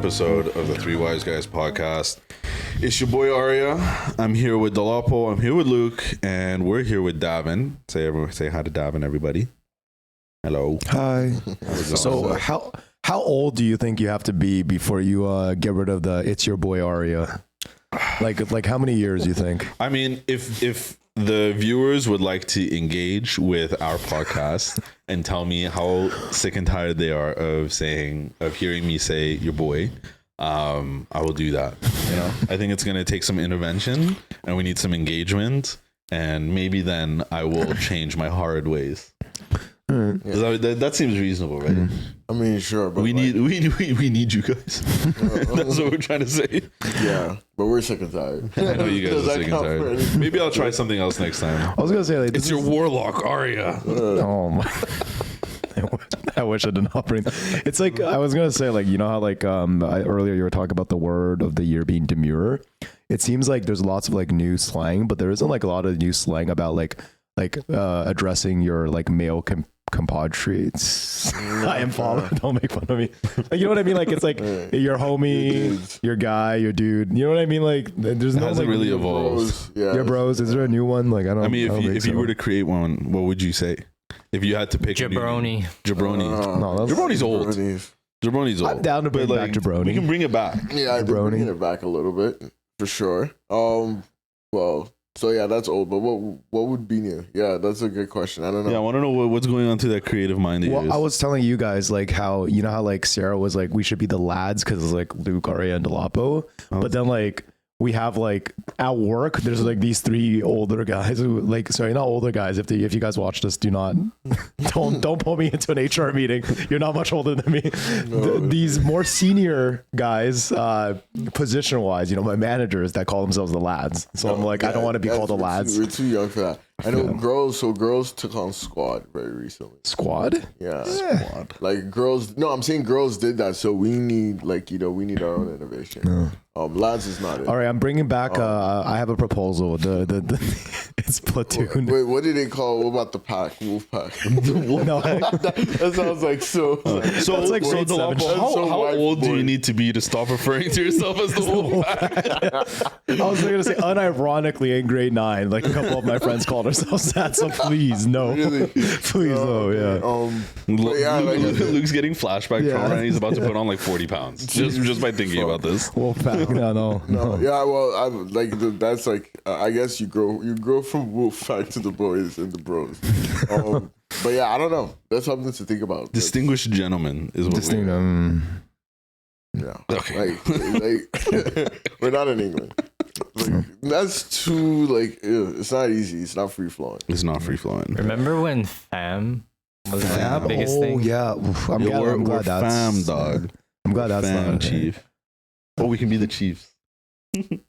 episode of the Three Wise Guys podcast. It's your boy Arya. I'm here with Dolapo. I'm here with Luke, and we're here with Davin. Say hi to Davin, everybody. Hello. Hi. So how old do you think you have to be before you get rid of the "It's your boy Arya"? Like how many years do you think? I mean, if the viewers would like to engage with our podcast and tell me how sick and tired they are of hearing me say your boy, I will do that. You know, I think it's gonna take some intervention, and we need some engagement, and maybe then I will change my hard ways. Yeah. That seems reasonable, right? I mean, sure, but we need you guys. That's what we're trying to say. Yeah, but we're sick and tired. I know you guys are sick and tired. Maybe I'll try something else next time. I was gonna say, like, it's your warlock, Arya. Oh my! I wish I did not bring. It's like I was gonna say, like, you know how like earlier you were talking about the word of the year being demure. It seems like there's lots of like new slang, but there isn't like a lot of new slang about like addressing your like male compatriots. I am following. Don't make fun of me. Like, you know what I mean? Like, it's like your homie, your guy, your dude. You know what I mean? Like, there's no like really evolved. Your bros. Is there a new one? Like, I don't. I mean, if you were to create one, what would you say? If you had to pick Jabroni. Jabroni. No, Jabroni's old. Jabroni's old. I'm down to bring back Jabroni. We can bring it back. Yeah, I can bring it back a little bit for sure. Well. So yeah, that's old. But what would be new? Yeah, that's a good question. I don't know. Yeah, I want to know what's going on to that creative mind of yours. I was telling you guys like how, you know how like Sarah was like, we should be the lads because it's like Luke, Arya, and Dolapo. But then like we have like at work, there's like these three older guys who like, sorry, not older guys. If you guys watch this, don't pull me into an HR meeting. You're not much older than me. No. These more senior guys, position wise, you know, my managers that call themselves the lads. So I'm like, I don't want to be called the lads. We're too young for that. I know girls. So girls took on Squad very recently. Squad? Yeah. Squad. Like girls. No, I'm saying girls did that. So we need we need our own innovation. No. Lads is not it. All right, I'm bringing back. I have a proposal. It's platoon. Wait, what did they call? What about the pack? Wolf pack. No, that sounds like so. So it's like so how old do you need to be to stop referring to yourself as the wolf pack? I was going to say unironically in grade 9, like a couple of my friends called ourselves that. So please, no, really? Please, no, yeah. Luke's getting flashback trauma, and he's about to put on like 40 pounds just by thinking about this. Wolf pack. No. Yeah, well, I'm like that's like I guess you grow from wolf pack to the boys and the bros. But yeah, I don't know. That's something to think about. Distinguished gentleman is what yeah. Okay. Like we're not in England. Like, that's too like ew. It's not easy. It's not free flowing. It's not free flowing. Remember when fam was the biggest thing? Yeah. I'm glad that's fam, dog. I'm glad that's fam, not chief. Oh, we can be the Chiefs. Hey,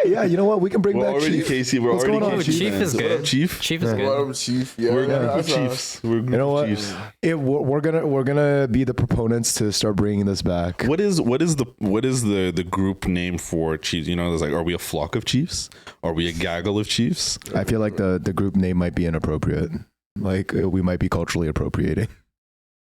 yeah, you know what? We can bring back already Chief. Casey. We're What's already going on, Casey. Chief is good. Chief. Chief is good. What up, Chief? Yeah, we're Chiefs. We're you know what? Chiefs. We're gonna be the proponents to start bringing this back. What is the group name for Chiefs? You know, there's like, are we a flock of Chiefs? Are we a gaggle of Chiefs? I feel like the group name might be inappropriate. Like we might be culturally appropriating.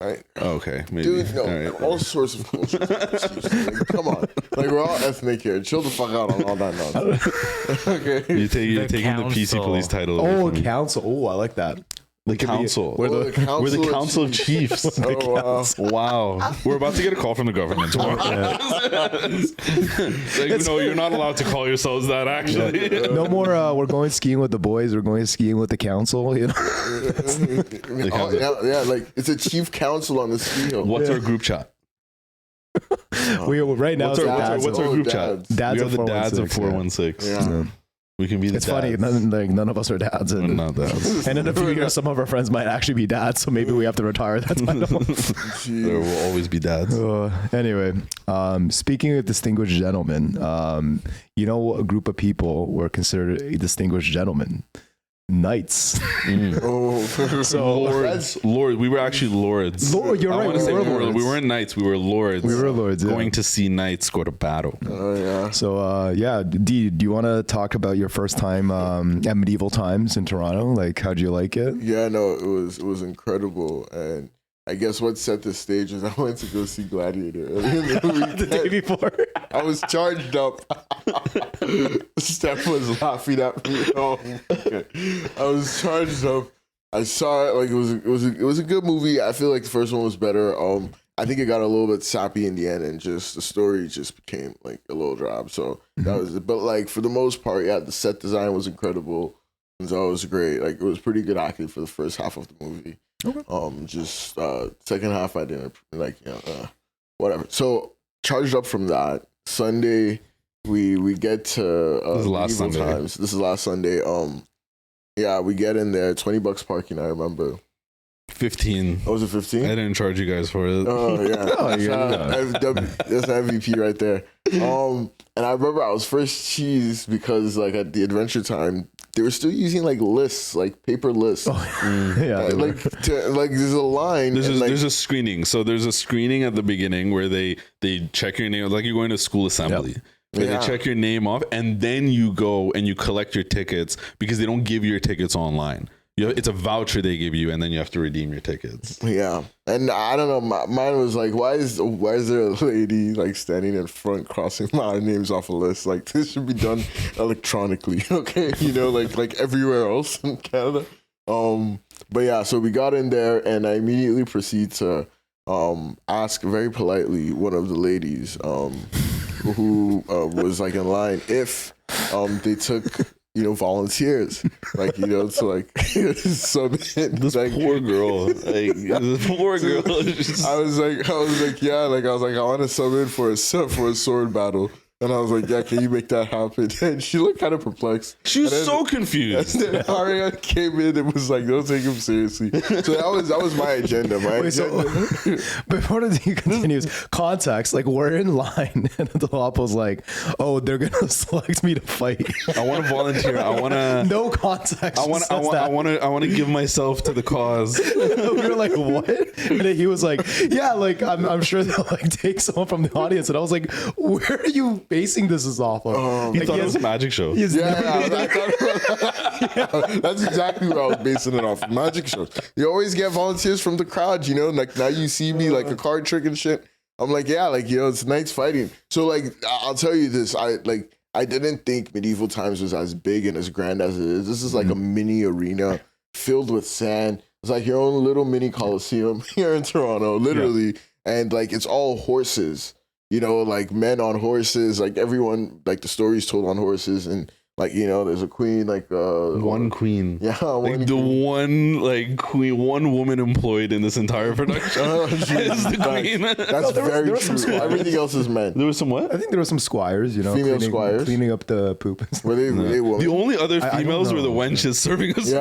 Right. Okay, maybe. Dude, no, all sorts of cultures. Like, come on, like we're all ethnic here. Chill the fuck out on all that nonsense. Okay, you're taking the PC police title. Oh, council. Oh, I like that. The council. We're the council of chiefs. Wow. We're about to get a call from the government tomorrow. No, you're not allowed to call yourselves that, actually. No more, we're going skiing with the boys. We're going skiing with the council. You know? Yeah, like it's a chief council on the ski hill. What's our group chat? Right now, what's our group chat? Dads we have the dads of 416. Yeah. We can be the It's dads. funny, none of us are dads. We're not dads. And in a few years, some of our friends might actually be dads, so maybe we have to retire that title. There will always be dads. Anyway, speaking of distinguished gentlemen, you know, a group of people were considered a distinguished gentleman. Knights. So Lord, we were actually lords. Lord, you're right. We weren't knights. We were lords. We were lords. Yeah. Going to see knights go to battle. Oh yeah. So D, do you want to talk about your first time at medieval times in Toronto? Like, how'd you like it? Yeah, no, it was incredible, and I guess what set the stage is I went to go see Gladiator earlier in the weekend. The day before. I was charged up. Steph was laughing at me. Oh, okay. I was charged up. I saw it, like it was a good movie. I feel like the first one was better. I think it got a little bit sappy in the end, and just the story just became like a little drab. So that was it. But like for the most part, yeah, the set design was incredible. And so it was great. Like it was pretty good acting for the first half of the movie. Okay. Just second half I didn't like, whatever. So charged up from that. Sunday we get to this is last Sunday. Times. This is last Sunday. Yeah, we get in there, $20 parking, I remember. 15. Oh, was it 15? I didn't charge you guys for it. Oh yeah. That's MVP right there. And I remember I was first cheesed because like at the Adventure Time, they were still using like lists, like paper lists. Yeah. Like there's a line. There's a screening. So there's a screening at the beginning where they check your name, like you're going to school assembly. Yep. Where they check your name off, and then you go and you collect your tickets because they don't give your tickets online. It's a voucher they give you, and then you have to redeem your tickets. Yeah, and I don't know. Mine was like, why is there a lady like standing in front crossing my names off a list? Like this should be done electronically, okay? Like everywhere else in Canada. But yeah, so we got in there, and I immediately proceed to ask very politely one of the ladies who was like in line if they took volunteers, like to like sub in. This like, poor girl, this poor girl. I was like, yeah, like I was like, I want to sub in for a sword battle. And I was like, yeah, can you make that happen? And she looked kind of perplexed. She was so confused. And then Arya came in and was like, don't take him seriously. So that was my agenda. So, before he continues, context, like we're in line and Dolapo's like, oh, they're going to select me to fight. I want to volunteer. I want to... No context. I want to give myself to the cause. We were like, what? And then he was like, yeah, like I'm sure they'll like take someone from the audience. And I was like, where are you basing this is off of? He thought it was a magic show. That's exactly what I was basing it off. Magic shows. You always get volunteers from the crowd, like now you see me like a card trick and shit. I'm like, yeah, like, it's nice fighting. So like, I'll tell you this, I didn't think Medieval Times was as big and as grand as it is. This is like a mini arena filled with sand. It's like your own little mini Coliseum here in Toronto, literally. Yeah. And like, it's all horses. Like men on horses, like everyone, like the stories told on horses, and like there's a queen, like one queen, queen, one woman employed in this entire production is the queen. That's very true. Everything else is men. There was some what? I think there were some squires, female squires cleaning up the poop. Were they the only other females were the wenches serving us.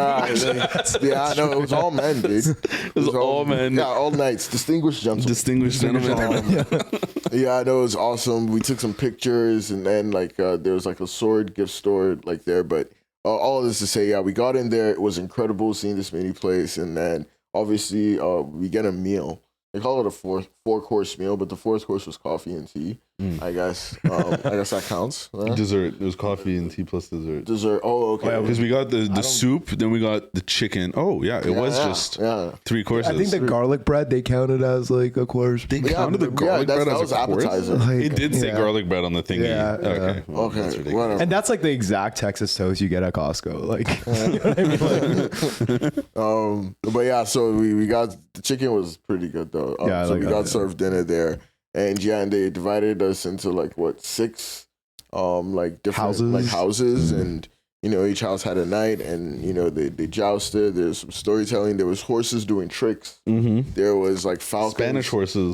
No, it was all men, dude. It was all men. Yeah, all knights, distinguished gentlemen. Yeah, I know, it was awesome. We took some pictures, and then like there was like a sword gift store like there. But all of this to say, yeah, we got in there. It was incredible seeing this mini place, and then obviously we get a meal. They call it a four-course meal, but the fourth course was coffee and tea. I guess that counts. Dessert. It was coffee and tea plus dessert. Dessert. Oh, okay. Because we got the soup, then we got the chicken. Oh, yeah. It was just 3 courses. I think the garlic bread, they counted as like a course. They counted the garlic bread as a appetizer. Like, it did say garlic bread on the thingy. Yeah. Okay. Well, okay. Whatever. And that's like the exact Texas toast you get at Costco. Like, you know what I mean? But yeah, so we got, the chicken was pretty good though. So we got served dinner there. And they divided us into like 6 like different houses, and each house had a night, and they jousted. There's some storytelling. There was horses doing tricks. There was like falcons,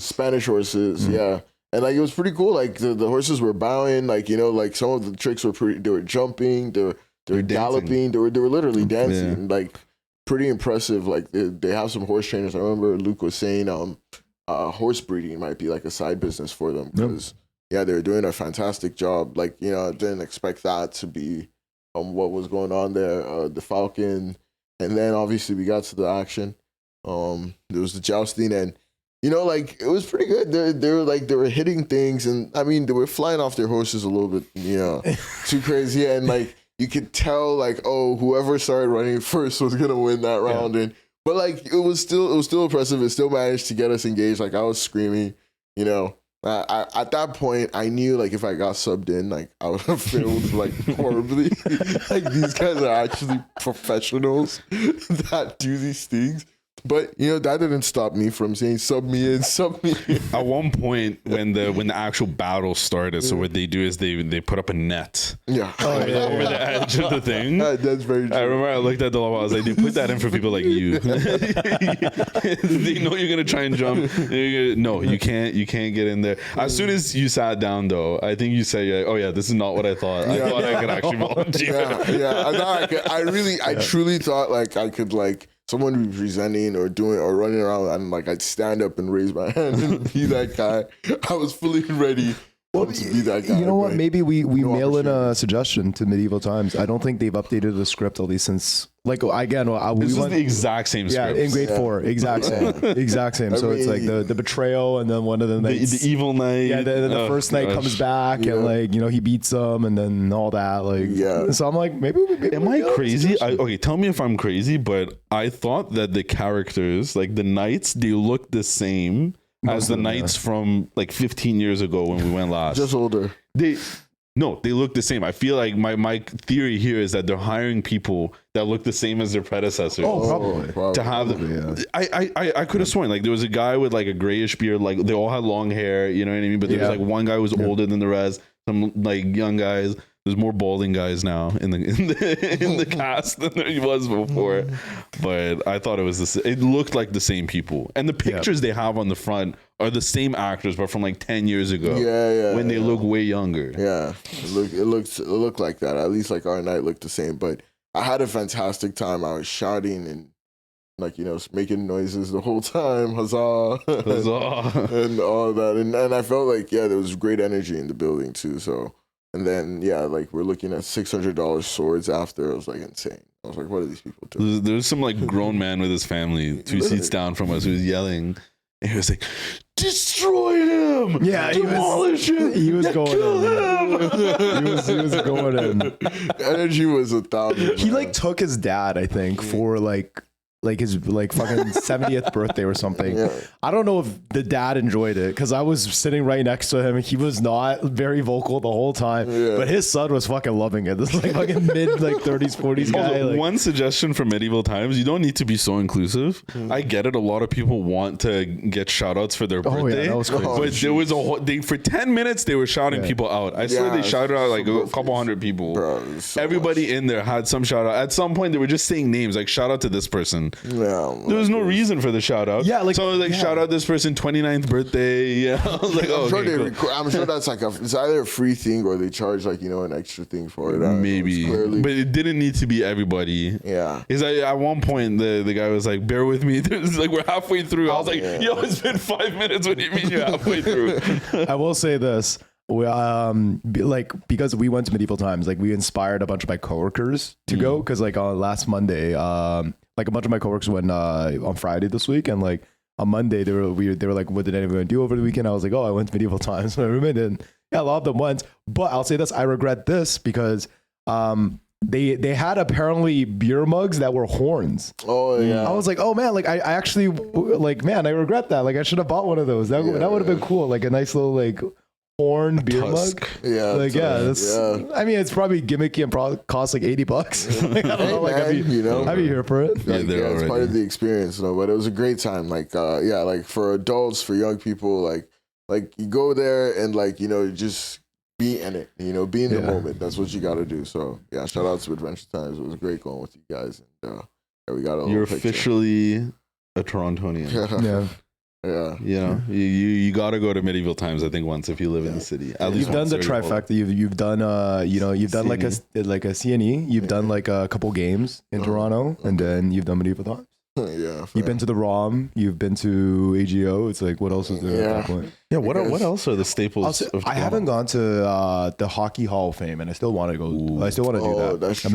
Spanish horses, yeah. And like it was pretty cool. Like the horses were bowing. Like like some of the tricks were pretty. They were jumping. They were galloping. They were literally dancing. Yeah. Like pretty impressive. Like they have some horse trainers. I remember Luke was saying horse breeding might be like a side business for them, because they were doing a fantastic job. Like I didn't expect that to be what was going on there. The falcon, and then obviously we got to the action. There was the jousting, and like it was pretty good. They were hitting things, and I mean they were flying off their horses a little bit, too crazy, and like you could tell like, oh, whoever started running first was gonna win that round, and But like it was still impressive. It still managed to get us engaged. Like I was screaming, you know. I at that point I knew like if I got subbed in, like I would have failed like horribly. Like these guys are actually professionals that do these things. But you know that didn't stop me from saying sub me in. At one point, when the actual battle started, so what they do is they put up a net, over the edge of the thing. That's very true. I remember I looked at Dolapo. I was like, "They put that in for people like you. They know you're gonna try and jump. No, you can't. You can't get in there." As soon as you sat down, though, I think you said, "Oh yeah, this is not what I thought. I thought I could actually volunteer." I truly thought like I could like. Someone would be presenting or doing or running around and like I'd stand up and raise my hand and be that guy. I was fully ready to be that guy. You know what? Maybe we mail in a suggestion to Medieval Times. I don't think they've updated the script at least since like again. This is the exact same script. Yeah, in grade 4, exact same. So it's like the betrayal and then one of the knights, the evil knight. Yeah, the first knight comes back and like you know he beats them and then all that. Like so I'm like maybe am I crazy? Okay, tell me if I'm crazy, but I thought that the characters like the knights they look the same as the knights from like 15 years ago when we went last. Just older. They look the same. I feel like my theory here is that they're hiring people that look the same as their predecessors. Probably. To have them. I could have sworn like there was a guy with like a grayish beard, like they all had long hair, you know what I mean? But there was like one guy who was older than the rest, some like young guys. There's more balding guys now in the cast than there was before, but I thought it looked like the same people, and the pictures they have on the front are the same actors, but from like 10 years ago. When they look way younger. Yeah, it looked like that. At least like our night looked the same. But I had a fantastic time. I was shouting and like you know making noises the whole time, huzzah, and all that, and I felt like there was great energy in the building too. So. And then, like we're looking at $600 swords after. It was like insane. I was like, what are these people doing? There was some like grown man with his family 2 seats down from us who was yelling. And he was like, destroy him! Yeah, demolish him! He was going in. He was going in. Energy was 1,000. He like took his dad, I think, for like his like fucking 70th birthday or something. I don't know if the dad enjoyed it because I was sitting right next to him. He was not very vocal the whole time, but his son was fucking loving it. This like fucking mid like 30s 40s guy. Also, one suggestion from Medieval Times: you don't need to be so inclusive. I get it. A lot of people want to get shout outs for their birthday. That was crazy. But there was for 10 minutes they were shouting people out. I swear they shouted out like a couple hundred people. Bro, everybody in there had some shout out. At some point they were just saying names like shout out to this person. There was no reason for the shout out. Shout out this person 29th birthday. I was like, I'm sure that's like it's either a free thing or they charge like an extra thing for it. Maybe, but it didn't need to be everybody. Because at one point the guy was like, bear with me. It's like we're halfway through. I was like, yo, it's been 5 minutes. What do you mean you're halfway through? I will say this. We because we went to Medieval Times, like we inspired a bunch of my coworkers to go because like on last Monday, like a bunch of my coworkers went on Friday this week, and like on Monday they were like, what did anyone do over the weekend? I was like, I went to Medieval Times. So I remember, and a lot of them went. But I'll say this, I regret this because they had apparently beer mugs that were horns. I was like, oh man, like I actually like, man, I regret that. Like I should have bought one of those. That would have been cool. Like a nice little like horn beer mug. I mean, it's probably gimmicky and probably costs like $80. Like, I don't know, like I'd be here for it. It's part of the experience, but it was a great time. Like, like for adults, for young people, like you go there and like just be in it. Be in the moment. That's what you got to do. So shout out to Adventure Times. It was great going with you guys. And we got You're officially a Torontonian. You got to go to Medieval Times. I think once if you live in the city. At least you've done the trifecta. You've done you've done like a CNE. You've done like a couple games in Toronto, and then you've done Medieval Times. You've been to the ROM. You've been to AGO. It's like what else is there at that point? What else are the staples? I haven't gone to the Hockey Hall of Fame, and I still want to go. I still want to do that. I've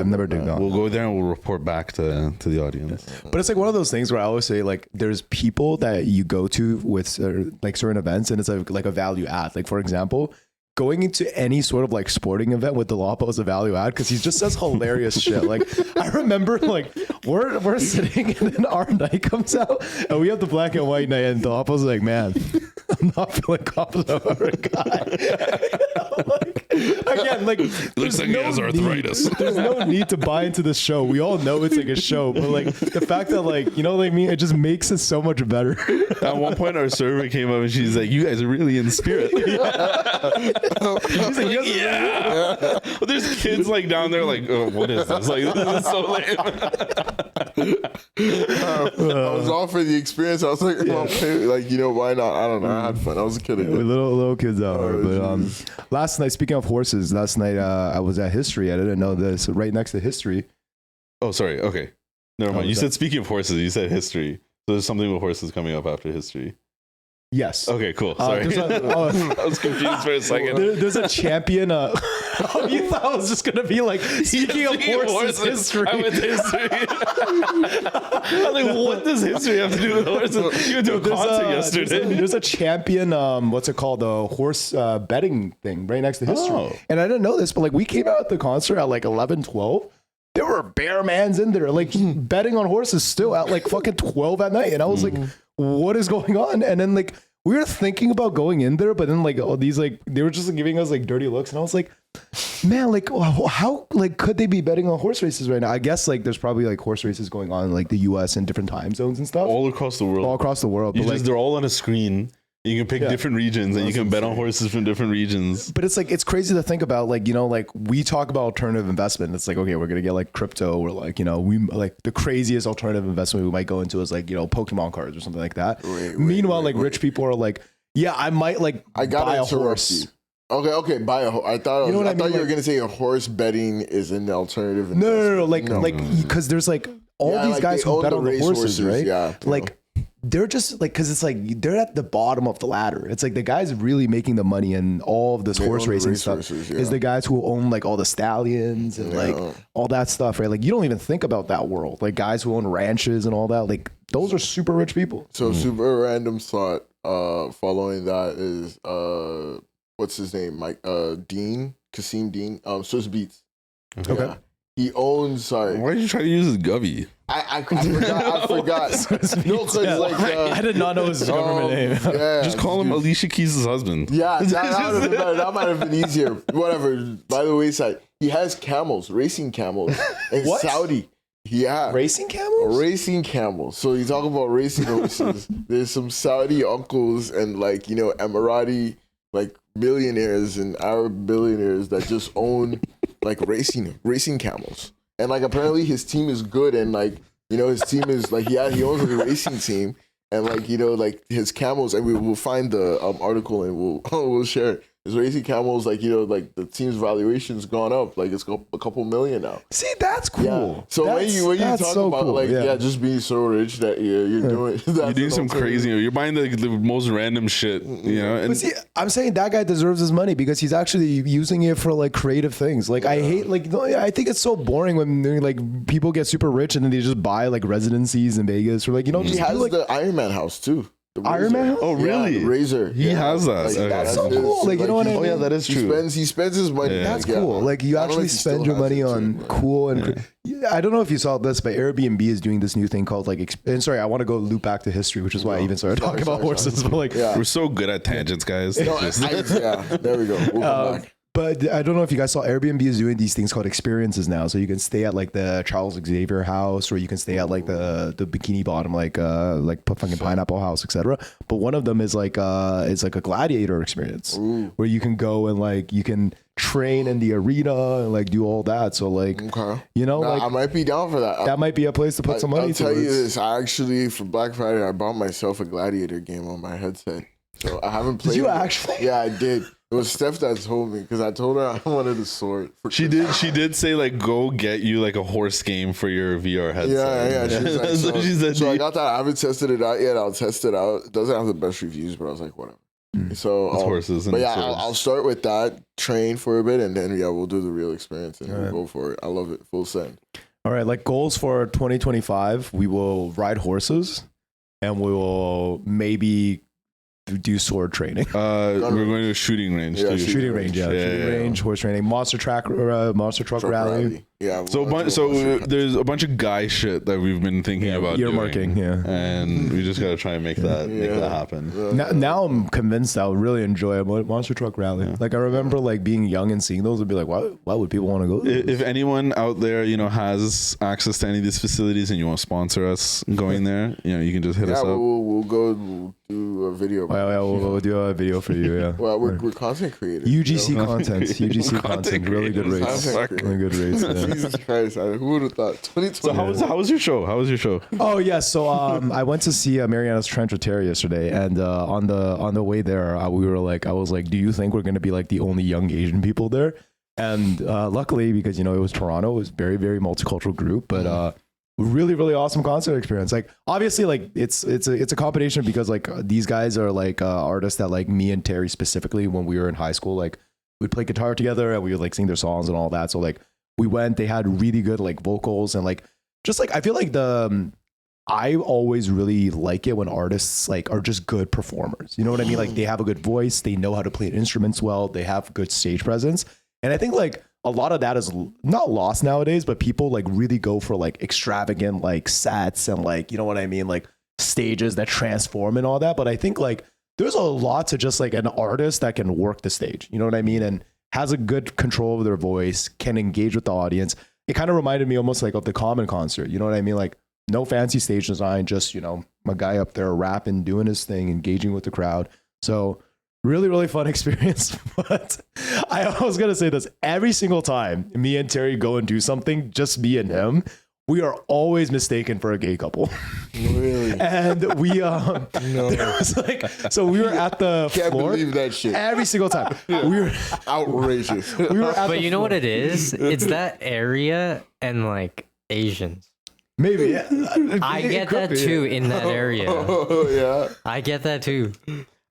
never done that. We'll go there and we'll report back to the audience. But it's like one of those things where I always say like there's people that you go to with like certain events, and it's like a value add. Like for example, going into any sort of like sporting event with Dolapo as a value add because he just says hilarious shit. Like I remember like we're sitting and then our night comes out and we have the black and white night and Dolapo's like, man, I'm not feeling confident about a guy. Like, again, like looks like he has arthritis. There's no need to buy into this show. We all know it's like a show, but like the fact that like, you know what I mean? It just makes it so much better. At one point our server came up and she's like, you guys are really in spirit. He's like, yeah. Well, there's kids like down there like, oh, what is this? Like, this is so lame. I was all for the experience. I was like, like, you know, why not? I don't know. I had fun. I was a kid. Little kids out there. But last night, speaking of horses, I was at History. I didn't know this. Right next to History. Oh, sorry. Okay. Never mind. You said speaking of horses, you said History. So there's something with horses coming up after History. Yes. Okay, cool. Sorry. I was confused for a second. There's a champion. You thought I was just going to be like, speaking of horses, History. I went to History. I was like, what does History have to do with horses? You went to a concert yesterday. There's a champion, what's it called? The horse betting thing right next to History. Oh. And I didn't know this, but like we came out at the concert at like 11, 12. There were bear mans in there, like betting on horses still at like fucking 12 at night. And I was like, what is going on? And then like we were thinking about going in there, but then like all these like they were just giving us like dirty looks, and I was like, man, like how like could they be betting on horse races right now? I guess like there's probably like horse races going on in like the U.S. in different time zones and stuff, all across the world. But like, they're all on a screen. You can pick different regions and you can bet on horses from different regions. But it's like, it's crazy to think about, like, you know, like we talk about alternative investment. It's like, okay, we're going to get like crypto, or like, you know, we like the craziest alternative investment we might go into is like, you know, Pokemon cards or something like that. Meanwhile, rich people are like, yeah, I might like buy a horse. You. Okay, buy a horse. I thought you were going to say a horse betting is an alternative investment. No, like, because there's like all these guys who bet on the horses, right? Yeah. Like, they're just like, because it's like they're at the bottom of the ladder. It's like the guys really making the money in all of this horse racing stuff is the guys who own like all the stallions and like all that stuff, right? Like you don't even think about that world. Like guys who own ranches and all that, like those are super rich people. So super random thought following that is what's his name? Dean, Kasim Dean, Swiss Beats. Okay. Yeah. He owns. Sorry. Why did you try to use his Govey? I forgot. No, because I did not know his government name. Yeah, just call him Alicia Keys' husband. Yeah, that might have been easier. Whatever. By the wayside, he has camels, racing camels in Saudi. Yeah, racing camels. Racing camels. So you talk about racing horses. There's some Saudi uncles and like, you know, Emirati like billionaires and Arab billionaires that just own like racing camels. And like apparently his team is good, and like, you know, his team is like he owns like a racing team, and like, you know, like his camels, and we will find the article and we'll share it. His racing camels, like, you know, like the team's valuation's gone up, like it's got a couple million now. See, that's cool. Yeah. So when you talk so about cool. like just being so rich that you're doing you're doing some crazy, you're buying the most random shit, you know. And but see, I'm saying that guy deserves his money because he's actually using it for like creative things. Like I hate I think it's so boring when like people get super rich and then they just buy like residencies in Vegas or like, you know, he has the Iron Man house too. Iron Man? Oh, really? Yeah, Razor. He has that. Like, okay. That's so cool. Like, you know what I mean? Oh, yeah, that is true. He spends his money. Yeah. That's cool. Like, you actually spend your money on cool and... I don't know if you saw this, but Airbnb is doing this new thing called like... And sorry, I want to go loop back to history, which is why I even started talking about horses. But like, we're so good at tangents, guys. There we go. We'll come back. But I don't know if you guys saw, Airbnb is doing these things called experiences now. So you can stay at like the Charles Xavier house, or you can stay at like the Bikini Bottom, like fucking Pineapple House, etc. But one of them is like it's like a gladiator experience where you can go and like you can train in the arena and like do all that. So like, you know, like I might be down for that. That might be a place to put some money. I'll tell you this. I actually, for Black Friday, I bought myself a gladiator game on my headset. So I haven't played. Did you actually? Yeah, I did. It was Steph that told me because I told her I wanted a sword. She did say like go get you like a horse game for your VR headset. Yeah. She was like, she said, so I got that. I haven't tested it out yet. I'll test it out. It doesn't have the best reviews, but I was like, whatever. So horses. But yeah, I'll start with that, train for a bit, and then we'll do the real experience and we'll go for it. I love it. Full send. All right, like goals for 2025, we will ride horses, and we will maybe do sword training? We're going to a shooting range. Yeah, too. Shooting range, horse training, monster truck rally. Yeah. So there's a bunch of guy shit that we've been thinking about earmarking, doing, and we just got to try and make that happen. Now I'm convinced I would really enjoy a monster truck rally. Like I remember like being young and seeing those and be like, why would people want to go? If anyone out there, has access to any of these facilities and you want to sponsor us going there, you can just hit us up. We'll go. We'll do a video. We'll do a video for you. Yeah. Well, we're content creators. UGC content. Really good rates. Really good rates. Yeah. Jesus Christ! Who would have thought? 2020. So how was your show? Oh yeah, so I went to see Marianas Trench with Arya yesterday, and on the way there, I was like, do you think we're gonna be like the only young Asian people there? And luckily, because it was Toronto, it was very very multicultural group, but really really awesome concert experience. Like obviously, like it's a combination because like these guys are like artists that like me and Terry specifically when we were in high school, like we'd play guitar together and we would like sing their songs and all that. So like. We went, they had really good like vocals and like, just like, I feel like I always really like it when artists like are just good performers. You know what I mean? Like they have a good voice, they know how to play instruments well, they have good stage presence. And I think like a lot of that is not lost nowadays, but people like really go for like extravagant like sets and like, you know what I mean? Like stages that transform and all that. But I think like there's a lot to just like an artist that can work the stage. You know what I mean? And has a good control over their voice, can engage with the audience. It kind of reminded me almost like of the Common concert. You know what I mean? Like no fancy stage design, just, a guy up there rapping, doing his thing, engaging with the crowd. So really, really fun experience. But I was going to say this every single time me and Terry go and do something, just me and him, we are always mistaken for a gay couple. Really? And we, there was like, so we were at the Can't floor. believe that shit. Every single time. We were outrageous. We were at but you know what it is? It's that area and like Asians. Maybe. Yeah. I get that too in that area. Oh, yeah. I get that too.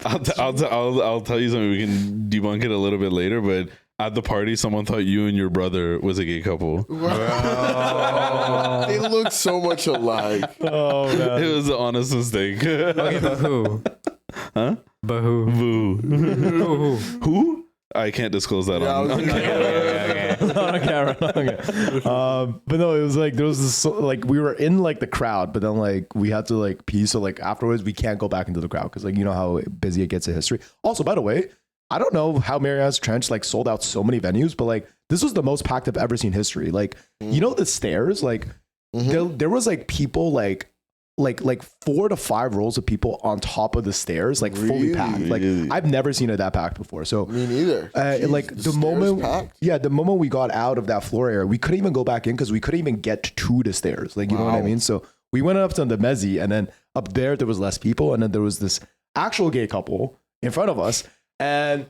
I'll tell you something. We can debunk it a little bit later, but at the party, someone thought you and your brother was a gay couple. Wow. They look so much alike. Oh, man. It was an honest mistake. Okay, but who? Huh? But who? Who? Who? I can't disclose that on camera. On camera. Okay. But no, it was like there was this like we were in like the crowd, but then like we had to like pee. So like afterwards, we can't go back into the crowd because like you know how busy it gets in history. Also, by the way, I don't know how Marianas Trench like sold out so many venues, but like this was the most packed I've ever seen in history. Like the stairs, like there was like people like 4 to 5 rows of people on top of the stairs, like fully packed. Like I've never seen it that packed before. So me neither. Like the moment we got out of that floor area, we couldn't even go back in because we couldn't even get to the stairs. Like you know what I mean? So we went up to the mezzi, and then up there was less people, and then there was this actual gay couple in front of us. And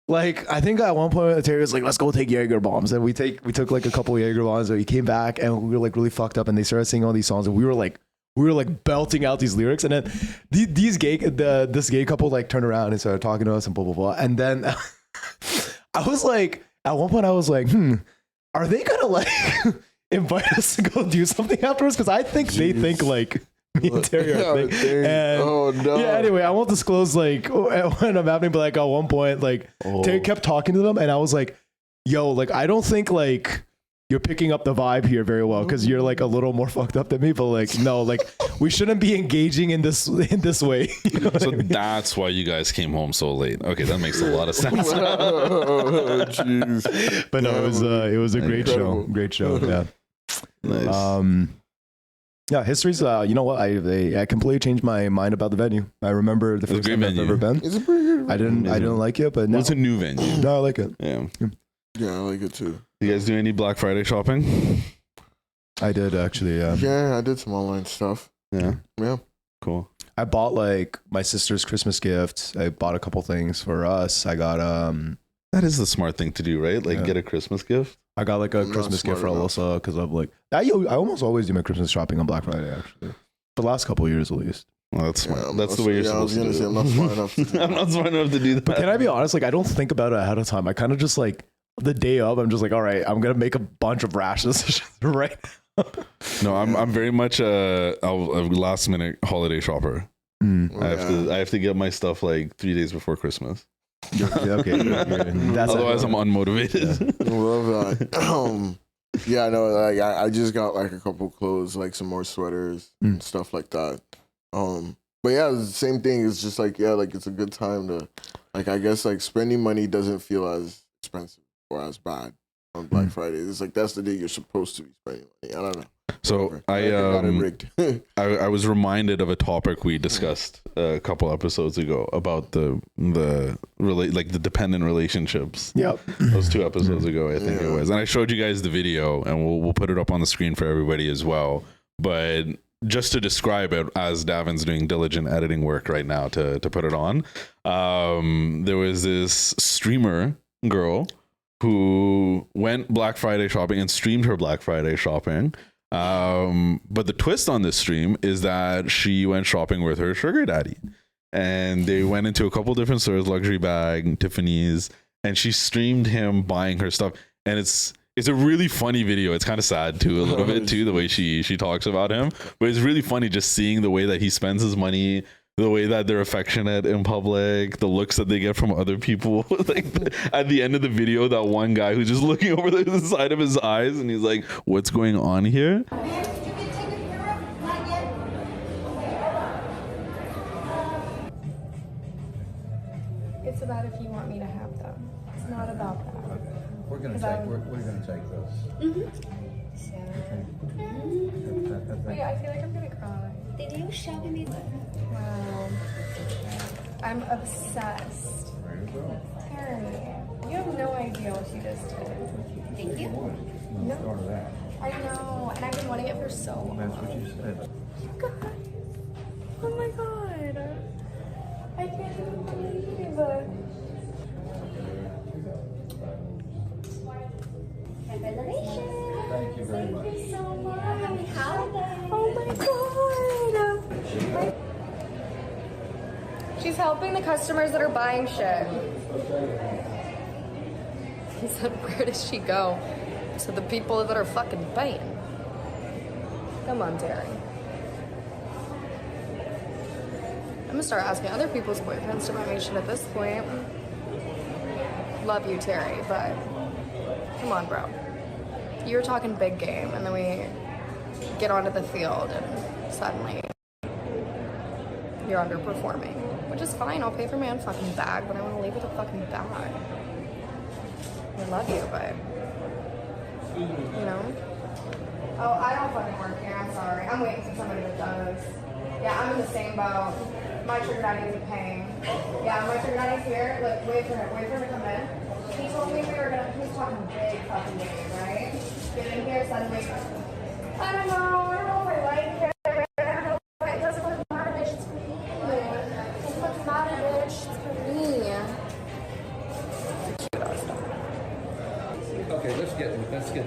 like I think at one point Terry was like, let's go take Jaeger bombs, and we took like a couple of Jaeger bombs, and we came back and we were like really fucked up, and they started singing all these songs, and we were like belting out these lyrics, and then this gay couple like turned around and started talking to us and blah blah blah. And then I was like, at one point I was like, are they gonna like invite us to go do something afterwards? Because I think they think like me and Terry are and oh no. Yeah, anyway, I won't disclose like when I'm happening, but like at one point, like Terry kept talking to them, and I was like, yo, like I don't think like you're picking up the vibe here very well because you're like a little more fucked up than me, but like no, like we shouldn't be engaging in this way. You know so I mean? That's why you guys came home so late. Okay, that makes a lot of sense. Oh, jeez. But no, it was a great show. Yeah. Nice. Yeah, history's. You know what? I completely changed my mind about the venue. I remember the first time I've ever been. It's a pretty good venue. I didn't like it, but now it's a new venue. No, I like it. Yeah. Yeah, I like it too. You guys do any Black Friday shopping? I did actually. Yeah, I did some online stuff. Yeah. Yeah. Cool. I bought like my sister's Christmas gift. I bought a couple things for us. I got That is the smart thing to do, right? Like get a Christmas gift. I got like a Christmas gift for Alyssa because of like I almost always do my Christmas shopping on Black Friday actually. The last couple of years at least. Well, that's smart. Yeah, that's the way you're supposed to do it. I'm not smart enough to do that. I'm not smart enough to do that. But can I be honest? Like I don't think about it ahead of time. I kind of just like the day of, I'm just like, all right, I'm gonna make a bunch of rash decisions right now. No, I'm very much a last minute holiday shopper. I have to get my stuff like 3 days before Christmas. Okay. That's Otherwise, I'm unmotivated. I love that. Yeah, no, like I just got like a couple clothes, like some more sweaters and stuff like that. But yeah, the same thing. It's just like, yeah, like it's a good time to, like, I guess like spending money doesn't feel as expensive or as bad on Black Friday. It's like that's the day you're supposed to be spending money. I don't know. So I was reminded of a topic we discussed a couple episodes ago about the dependent relationships. Yep. Those 2 episodes ago, I think it was. And I showed you guys the video, and we'll put it up on the screen for everybody as well. But just to describe it, as Davin's doing diligent editing work right now to put it on, there was this streamer girl who went Black Friday shopping and streamed her Black Friday shopping. But the twist on this stream is that she went shopping with her sugar daddy, and they went into a couple different stores, Luxury Bag, Tiffany's, and she streamed him buying her stuff. And it's a really funny video. It's kind of sad too, a little bit too, the way she talks about him, but it's really funny just seeing the way that he spends his money, the way that they're affectionate in public, the looks that they get from other people. Like at the end of the video, that one guy who's just looking over the side of his eyes, and he's like, "What's going on here?" It's about if you want me to have them. It's not about that. We're gonna take those. Wait, I feel like I'm gonna cry. Did you show me? Wow. I'm obsessed. Terry, you have no idea what you just did. Thank you. No. I know, and I've been wanting it for so long. That's what you said. You guys. Oh my god. I can't even believe it. Congratulations. Thank you very much. Thank you so much. Happy holidays. Oh my god. She's helping the customers that are buying shit. He said, where does she go? To the people that are fucking paying. Come on, Terry. I'm gonna start asking other people's boyfriends to buy me shit at this point. Love you, Terry, but come on, bro. You were talking big game, and then we get onto the field, and suddenly you're underperforming, which is fine. I'll pay for my own fucking bag, but I want to leave with a fucking bag. I love you, but you know. Oh, I don't fucking work here. I'm sorry. I'm waiting for somebody that does. Yeah, I'm in the same boat. My sugar daddy isn't paying. Yeah, my sugar daddy's here. Look, wait for him to come in. He told me he was talking big fucking game, right? Get in here, suddenly. I don't know if I like it. It doesn't matter, bitch. It's for me. It doesn't matter, bitch. It's for me. Okay, let's get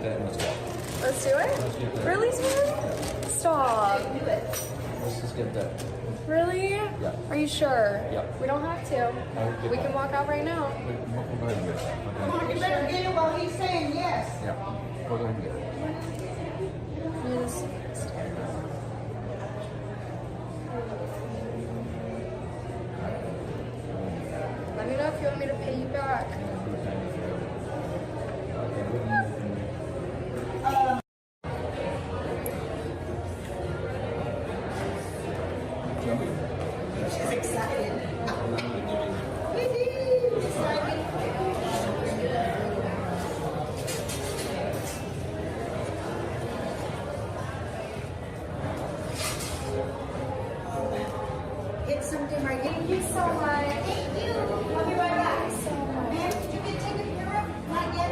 that in the spot. Let's do it? Really, sweetie? Stop. Let's just get that. Really? Yeah. Are you sure? Yeah. We don't have to. We can walk out right now. We'll go ahead and get that. Okay? You better get it while he's saying yes. Yeah. We'll go ahead and get it. Yes. Let me know if you want me to pay you back. She's excited. Get something right. Thank you so much. Thank you. I'll be right back. So much. Ma'am, did you get taken care of? Not yet.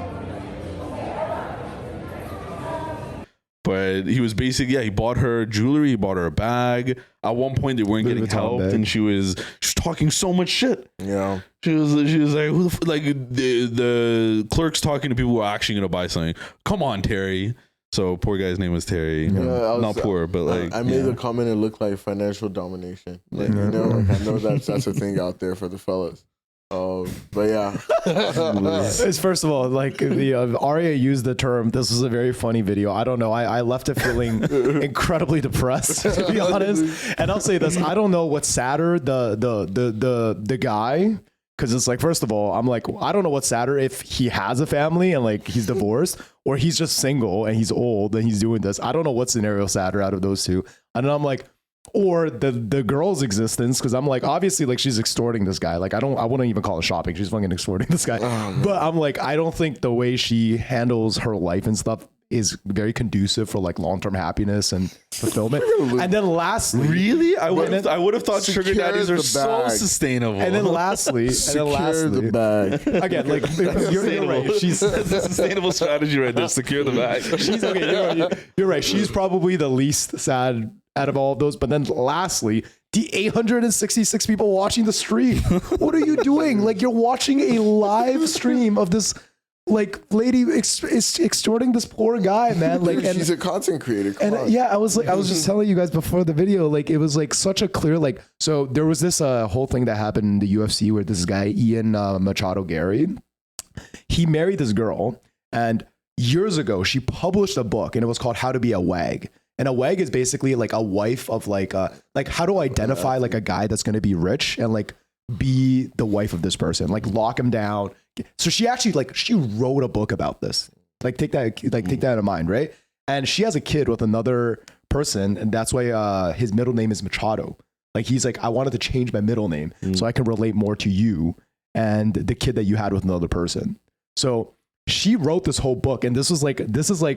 But he was basically, yeah, he bought her jewelry, he bought her a bag. At one point, they weren't getting help, and she was talking so much shit. Yeah, she was like, who the like the clerk's talking to people who are actually gonna buy something. Come on, Terry. So poor guy's name was Terry. Not poor, but like I made the comment. It looked like financial domination. Like, you know, like I know that's a thing out there for the fellas. But yeah. It's first of all, like the Arya used the term. This was a very funny video. I don't know. I left it feeling incredibly depressed, to be honest. And I'll say this: I don't know what's sadder, the guy. Because it's like, first of all, I'm like, I don't know what's sadder, if he has a family and like he's divorced, or he's just single and he's old and he's doing this. I don't know what scenario sadder out of those two. And I'm like, or the girl's existence, because I'm like, obviously, like she's extorting this guy. Like I wouldn't even call it shopping. She's fucking extorting this guy. But I'm like, I don't think the way she handles her life and stuff is very conducive for like long-term happiness and fulfillment. And then lastly, really, I would have thought sugar daddies are so sustainable. And then lastly, the bag. Again, like you're right. She's that's a sustainable strategy right there. Secure the bag. She's okay. You're right. She's probably the least sad out of all of those. But then lastly, the 866 people watching the stream. What are you doing? Like you're watching a live stream of this like lady extorting this poor guy, man. Like, and she's a content creator. And yeah, I was just telling you guys before the video, like it was like such a clear, like, so there was this whole thing that happened in the UFC where this guy, Ian Machado Gary, he married this girl, and years ago she published a book, and it was called How to Be a Wag. And a wag is basically like a wife of like how to identify like a guy that's going to be rich and like be the wife of this person, like lock him down. So she actually she wrote a book about this. Like take that in mind, right? And she has a kid with another person, and that's why his middle name is Machado. Like he's like, I wanted to change my middle name so I can relate more to you and the kid that you had with another person. So she wrote this whole book, and this is like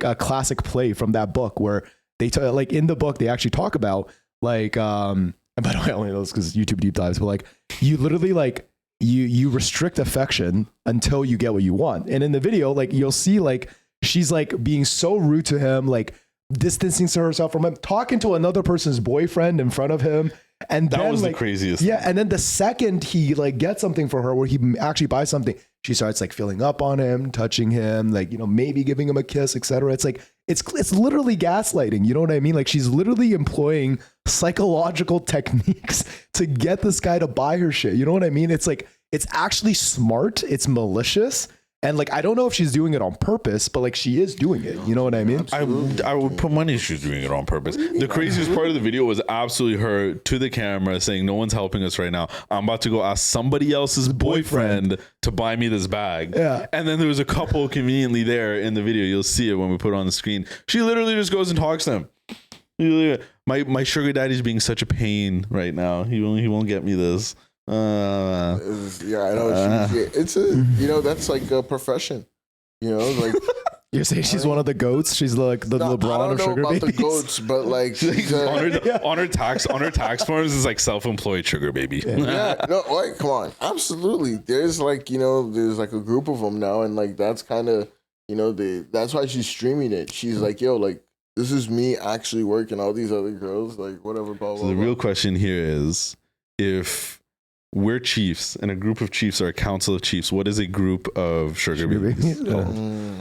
a classic play from that book where they like in the book they actually talk about like and by the way I only know this because YouTube deep dives, but like you literally like you restrict affection until you get what you want. And in the video, like you'll see like she's like being so rude to him, like distancing herself from him, talking to another person's boyfriend in front of him. And that was like, the craziest. Yeah. And then the second he like gets something for her where he actually buys something, she starts like filling up on him, touching him, like, you know, maybe giving him a kiss, etc. It's like, it's literally gaslighting. You know what I mean? Like she's literally employing psychological techniques to get this guy to buy her shit. You know what I mean? It's like, it's actually smart. It's malicious. And like, I don't know if she's doing it on purpose, but like she is doing it. You know what I mean? I would put money she's doing it on purpose. The craziest part of the video was absolutely her to the camera saying, no one's helping us right now. I'm about to go ask somebody else's boyfriend to buy me this bag. Yeah. And then there was a couple conveniently there in the video. You'll see it when we put it on the screen. She literally just goes and talks to him. My sugar daddy's being such a pain right now. He won't get me this. Yeah, I know. It's a, you know, that's like a profession. You know, like you're saying she's one of the goats. She's like the LeBron of sugar babies. I don't know about the goats, but like on her tax forms is like self-employed sugar baby. Yeah, no, like come on, absolutely. There's like, you know, there's like a group of them now, and like that's kind of, you know, that's why she's streaming it. She's like, yo, like this is me actually working. All these other girls, like whatever. Blah, blah, so the real question here is, if we're chiefs and a group of chiefs are a council of chiefs, what is a group of sugar babies?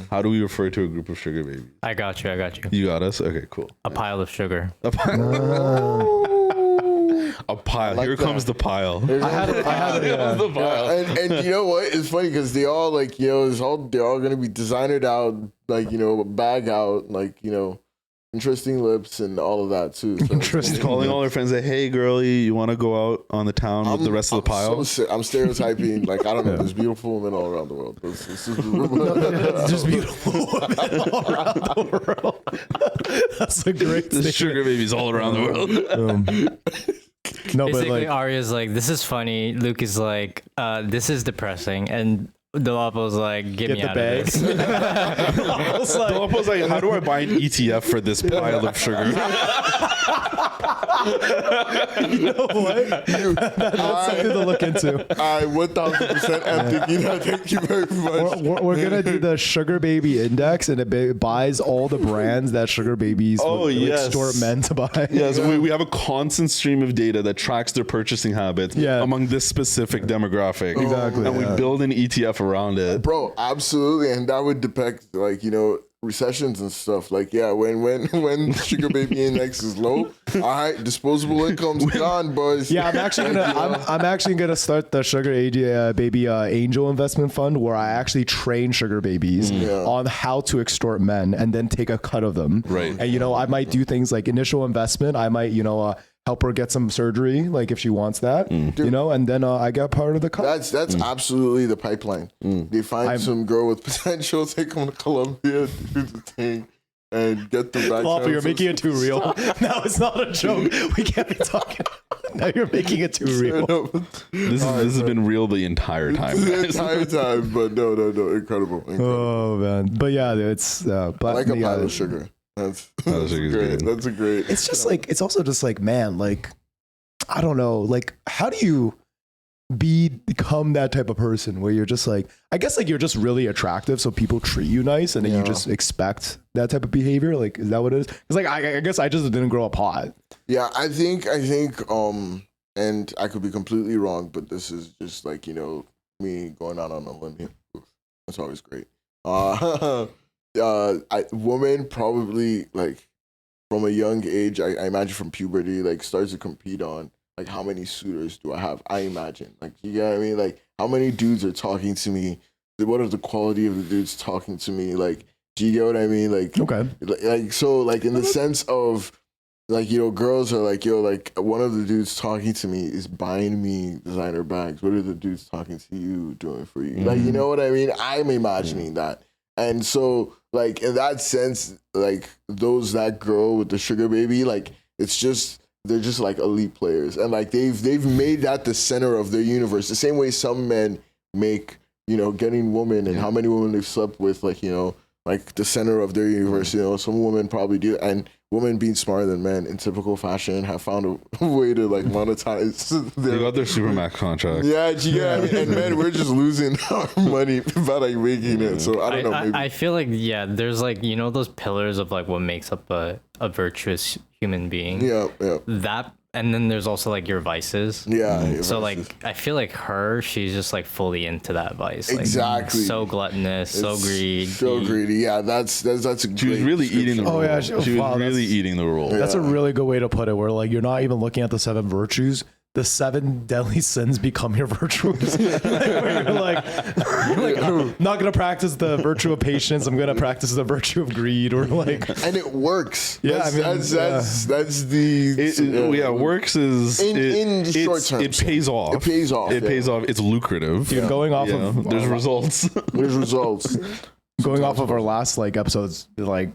How do we refer to a group of sugar babies? I got you. You got us? Okay, cool. A pile of sugar. A pile. A pile. Like here that. Comes the pile. I had it. The pile. And you know what? It's funny because they all like, you know, they're all gonna be designered out, like, you know, bag out, like, you know, interesting lips and all of that too. So interesting. Calling all her friends like, hey girlie, you want to go out on the town with the rest of the pile? I'm stereotyping, like, I don't know, there's beautiful women all around the world. There's just beautiful women all around the world. That's a great the sugar babies all around the world. No, basically, but like, Arya's like, this is funny. Luke is like, this is depressing. And Dolapo's like, get me out of this. Dolapo's like, how do I buy an ETF for this pile of sugar? You know what? That's something to look into. I 1000% am thinking that. Thank you very much. We're going to do the Sugar Baby Index, and it buys all the brands that sugar babies extort men to buy. Yes, we have a constant stream of data that tracks their purchasing habits among this specific demographic. Exactly. And we build an ETF around it. Bro, absolutely. And that would depict, like, you know, recessions and stuff. Like, yeah, when sugar baby index is low, all right, disposable income's gone, boys. Yeah, I'm actually gonna start the sugar baby angel investment fund where I actually train sugar babies on how to extort men and then take a cut of them. Right. And I might do things like initial investment. I might help her get some surgery, like if she wants that, and then I get part of the cut. That's absolutely the pipeline. They find some girl with potential, take them to Colombia, do the thing, and get the back. Dolapo, you're making it too real. No, it's not a joke. We can't be talking. Now you're making it too real. This has been real the entire time. The entire time, but no, incredible. Oh man, but yeah, it's but I like a pile of sugar. That's great. That's a great. It's just like, it's also just like, man, like, I don't know, like, how do you become that type of person where you're just like, I guess like you're just really attractive, so people treat you nice, and then you just expect that type of behavior. Like, is that what it is? It's like I guess I just didn't grow up hot. Yeah, I think, and I could be completely wrong, but this is just like me going out on a limb here. That's always great. Woman probably like from a young age, I imagine from puberty, like starts to compete on like how many suitors do I have? I imagine, like, you get what I mean? Like, how many dudes are talking to me? What are the quality of the dudes talking to me? Like, do you get what I mean? Like, okay, like so, like in the sense of like girls are like, yo, like one of the dudes talking to me is buying me designer bags. What are the dudes talking to you doing for you? Like, you know what I mean? I'm imagining that. And so, like, in that sense, like, that girl with the sugar baby, like, they're just like elite players. And like, they've made that the center of their universe. The same way some men make, getting women and how many women they've slept with, like, like the center of their universe. Some women probably do. And women being smarter than men in typical fashion have found a way to like monetize they got their Supermax contract. Yeah, and men, we're just losing our money by like making it. So I don't know. Maybe. I feel like there's like those pillars of like what makes up a virtuous human being. Yeah. That. And then there's also like your vices. Yeah. So like I feel like she's just like fully into that vice. Like, exactly. So gluttonous, so greedy. So greedy. Yeah, that's a She was really eating the role. Oh yeah, she was really eating the role. That's a really good way to put it. Where like you're not even looking at the 7 virtues. The 7 deadly sins become your virtues. Where you're like, I'm not gonna practice the virtue of patience. I'm gonna practice the virtue of greed, or like, and it works. Yeah, that's the works is in short term. It pays off. It pays off. It pays off. It's lucrative. Dude, going off of there's results. There's results. Going off of our last like episodes, like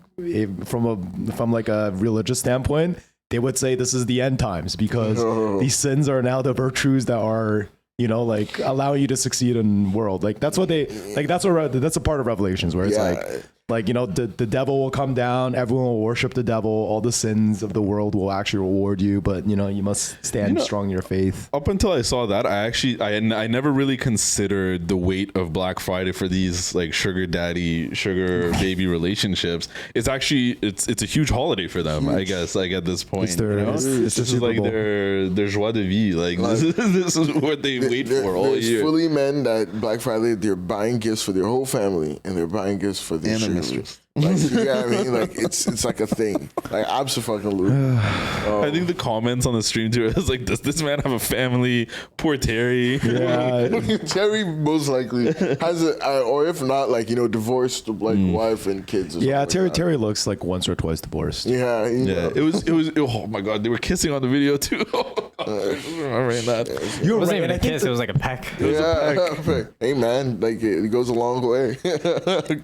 from like a religious standpoint, they would say this is the end times because these sins are now the virtues that are, like allowing you to succeed in the world. Like that's what that's a part of Revelations where it's like, the devil will come down, everyone will worship the devil, all the sins of the world will actually reward you, but you must stand strong in your faith. Up until I saw that, I never really considered the weight of Black Friday for these like sugar daddy, sugar baby relationships. It's actually it's a huge holiday for them, I guess, like at this point. It's this is like their joie de vivre. Like this is what they wait for all year. There's fully men that Black Friday they're buying gifts for their whole family and they're buying gifts for their mistress. Like, you know what I mean? Like it's like a thing. Like absolutely. I think the comments on the stream too is like, does this man have a family? Poor Terry. Yeah. Terry most likely has or if not, like divorced like wife and kids. Yeah, Terry looks like once or twice divorced. Yeah. It was. Oh my god, they were kissing on the video too. Remembering that. It wasn't even a kiss. It was like a peck. Hey man, like it goes a long way.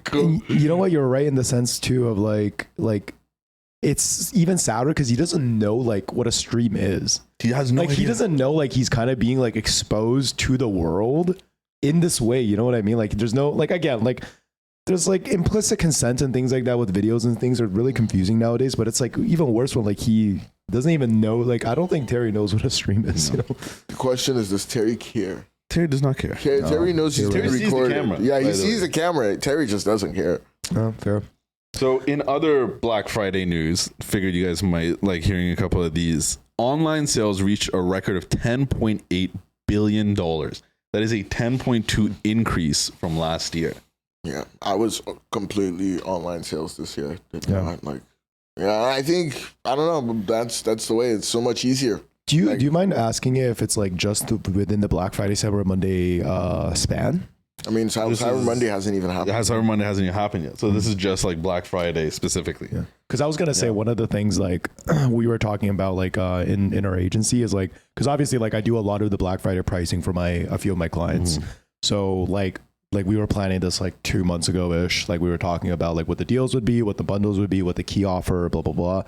Cool. You know what? You're right in the sense too of like it's even sadder because he doesn't know like what a stream is. He has no idea. He doesn't know like he's kind of being like exposed to the world in this way. You know what I mean? Like there's no like again like there's like implicit consent and things like that with videos and things are really confusing nowadays. But it's like even worse when like he doesn't even know. Like I don't think Terry knows what a stream is. No. The question is, does Terry care? Terry does not care. Terry knows he's being recorded. Camera, yeah, he sees the camera. Terry just doesn't care. Oh, fair. So in other Black Friday news, figured you guys might like hearing a couple of these. Online sales reached a record of $10.8 billion. That is a 10.2 increase from last year. Yeah, I was completely online sales this year. Yeah. I think I don't know. But that's the way. It's so much easier. Do you mind asking if it's like just within the Black Friday, Cyber Monday span? I mean, Cyber Monday hasn't even happened. Cyber Monday hasn't even happened yet. So this is just like Black Friday specifically. Yeah. Because I was gonna say one of the things like we were talking about like in our agency is like, because obviously like I do a lot of the Black Friday pricing for a few of my clients. So like we were planning this like 2 months ago ish. Like we were talking about like what the deals would be, what the bundles would be, what the key offer, blah blah blah.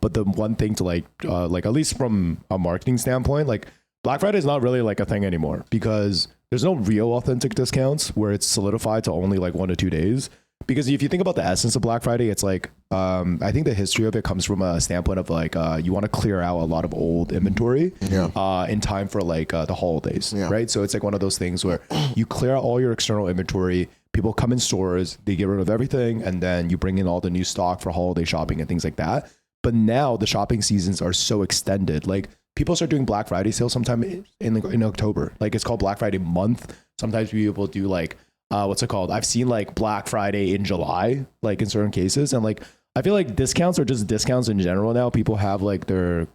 But the one thing to like at least from a marketing standpoint, like Black Friday is not really like a thing anymore because there's no real authentic discounts where it's solidified to only like 1 to 2 days. Because if you think about the essence of Black Friday, it's like, I think the history of it comes from a standpoint of like, you want to clear out a lot of old inventory in time for like the holidays, right? So it's like one of those things where you clear out all your external inventory, people come in stores, they get rid of everything, and then you bring in all the new stock for holiday shopping and things like that. But now the shopping seasons are so extended. Like people start doing Black Friday sales sometime in October. Like it's called Black Friday month. Sometimes people do like, what's it called? I've seen like Black Friday in July, like in certain cases. And like, I feel like discounts are just discounts in general now. People have like their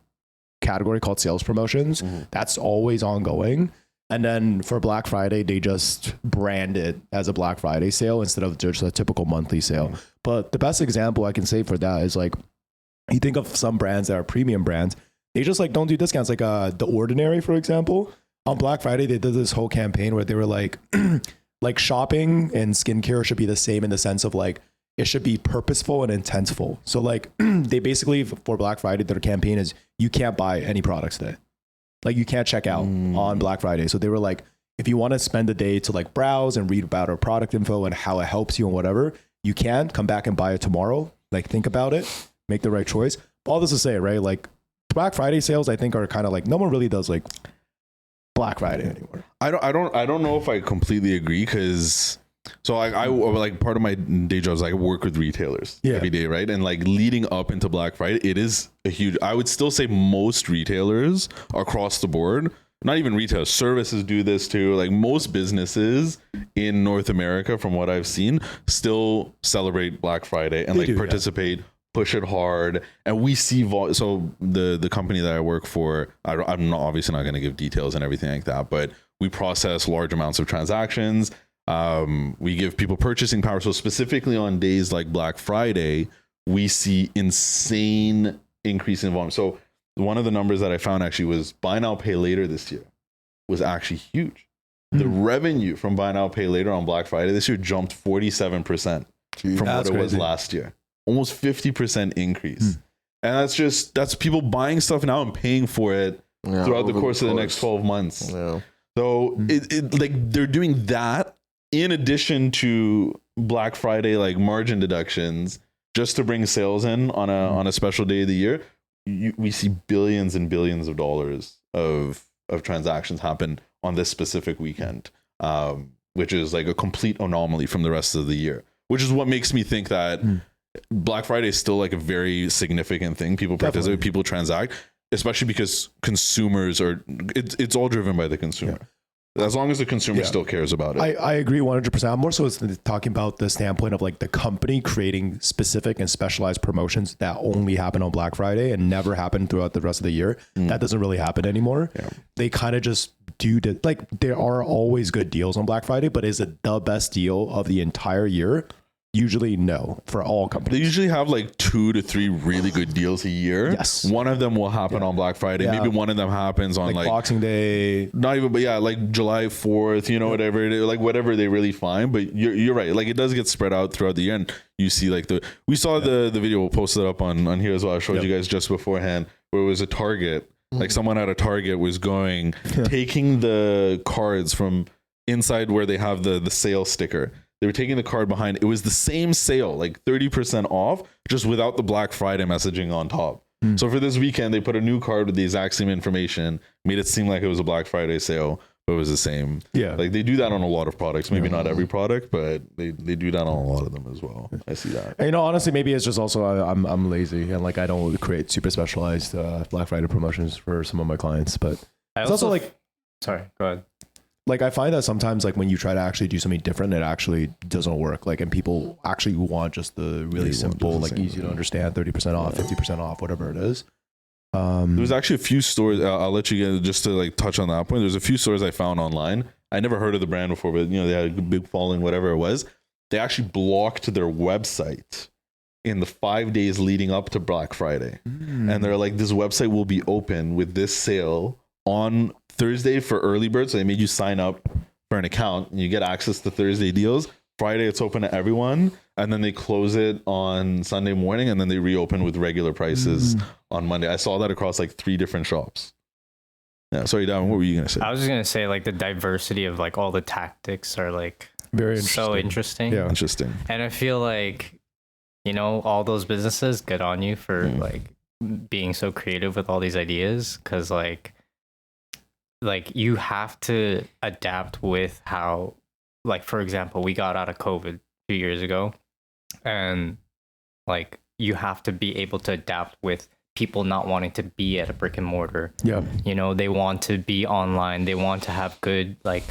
category called sales promotions. That's always ongoing. And then for Black Friday, they just brand it as a Black Friday sale instead of just a typical monthly sale. But the best example I can say for that is like, you think of some brands that are premium brands, they just like don't do discounts. Like The Ordinary, for example, on Black Friday, they did this whole campaign where they were like, like shopping and skincare should be the same in the sense of like, it should be purposeful and intentful. So like they basically for Black Friday, their campaign is you can't buy any products today. Like you can't check out on Black Friday. So they were like, if you want to spend the day to like browse and read about our product info and how it helps you and whatever, you can come back and buy it tomorrow. Like think about it, make the right choice. All this to say, right? Like Black Friday sales, I think are kind of like, no one really does like Black Friday anymore. I don't know if I completely agree because so I like part of my day job is I work with retailers every day, right? And like leading up into Black Friday, it is a huge. I would still say most retailers across the board, not even retail, services do this too. Like most businesses in North America, from what I've seen, still celebrate Black Friday and participate. Push it hard, and we see so the company that I work for, I'm not obviously not going to give details and everything like that, but we process large amounts of transactions. We give people purchasing power. So specifically on days like Black Friday, we see insane increase in volume. So one of the numbers that I found actually was buy now, pay later this year was actually huge. The revenue from buy now, pay later on Black Friday this year jumped 47% from what it was last year. Almost 50% increase. And that's people buying stuff now and paying for it throughout the course of the next 12 months. So it like they're doing that in addition to Black Friday like margin deductions just to bring sales in on a special day of the year. We see billions and billions of dollars of transactions happen on this specific weekend, which is like a complete anomaly from the rest of the year, which is what makes me think that Black Friday is still like a very significant thing. People participate, people transact, especially because consumers are, it's all driven by the consumer. As long as the consumer still cares about it. I agree 100%. I'm more so talking about the standpoint of like the company creating specific and specialized promotions that only happen on Black Friday and never happen throughout the rest of the year. That doesn't really happen anymore. They kind of just like there are always good deals on Black Friday, but is it the best deal of the entire year? Usually no, for all companies. They usually have like 2 to 3 really good deals a year. Yes. One of them will happen on Black Friday. Maybe one of them happens on like Boxing Day. Not even, but like July 4th, whatever it is, like whatever they really find. But you're right. Like it does get spread out throughout the year. And you see like we saw the video, we'll post it up on here as well. I showed you guys just beforehand where it was a Target. Like someone at a Target was taking the cards from inside where they have the sale sticker. They were taking the card behind. It was the same sale, like 30% off, just without the Black Friday messaging on top. So for this weekend, they put a new card with the exact same information, made it seem like it was a Black Friday sale, but it was the same. Like they do that on a lot of products. Maybe not every product, but they do that on a lot of them as well. I see that. And, honestly, maybe it's just also I'm lazy and like I don't create super specialized Black Friday promotions for some of my clients. But it's also like, sorry, go ahead. like I find that sometimes like when you try to actually do something different, it actually doesn't work. Like, and people actually want just the really simple, like easy to understand, 30% off, 50% off, whatever it is. There's actually a few stores. I'll let you get just to like touch on that point. There's a few stores I found online. I never heard of the brand before, but they had a big following, whatever it was. They actually blocked their website in the 5 days leading up to Black Friday. And they're like, this website will be open with this sale on Thursday for early bird. So they made you sign up for an account and you get access to Thursday deals. Friday it's open to everyone, and then they close it on Sunday morning, and then they reopen with regular prices on Monday. I saw that across like 3 different shops. Yeah, sorry, Davin, what were you gonna say? I was just gonna say like the diversity of like all the tactics are like very interesting. so interesting. Yeah, interesting. And I feel like all those businesses, good on you for like being so creative with all these ideas, because like you have to adapt with how. Like, for example, we got out of COVID 2 years ago, and like you have to be able to adapt with people not wanting to be at a brick and mortar. Yeah. They want to be online. They want to have good, like,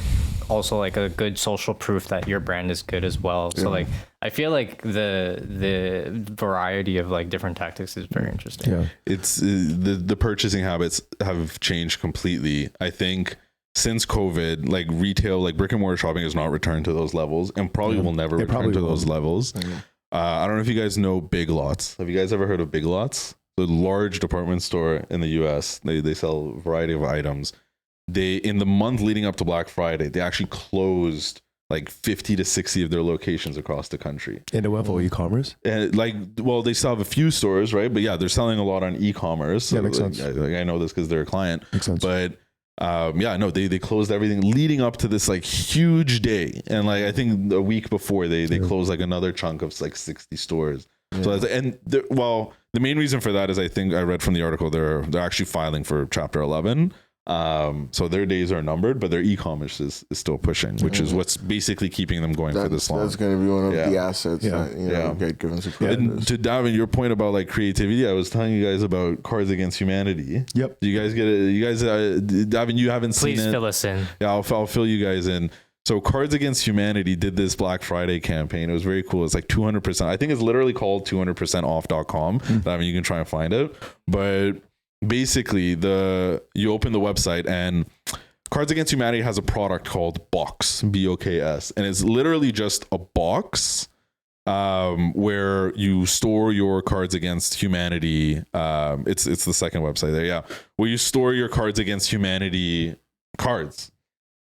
also like a good social proof that your brand is good as well. So like, I feel like the variety of like different tactics is very interesting. Yeah. It's the purchasing habits have changed completely. I think since COVID, like retail, like brick and mortar shopping has not returned to those levels, and probably will never return to those levels. I don't know if you guys know Big Lots. Have you guys ever heard of Big Lots? The large department store in the US. They sell a variety of items. In the month leading up to Black Friday, they actually closed like 50 to 60 of their locations across the country. And it went for e-commerce? And they still have a few stores, right? But yeah, they're selling a lot on e-commerce. So makes sense. I know this because they're a client. Makes sense. But they closed everything leading up to this like huge day, and like I think a week before they closed like another chunk of like 60 stores. So the main reason for that is I think I read from the article they're actually filing for Chapter 11. So their days are numbered, but their e-commerce is still pushing, which is what's basically keeping them going for this long. That's going to be one of the assets that get given to creditors. And to Davin, your point about like creativity, I was telling you guys about Cards Against Humanity. Yep. Do you guys get it? You guys, Davin, you haven't seen it. Please fill us in. Yeah, I'll fill you guys in. So Cards Against Humanity did this Black Friday campaign. It was very cool. It's like 200%. I think it's literally called 200%off.com. I mean, you can try and find it. But basically, you open the website and Cards Against Humanity has a product called Box, BOKS. And it's literally just a box where you store your Cards Against Humanity. It's the second website there. Yeah. Where you store your Cards Against Humanity cards.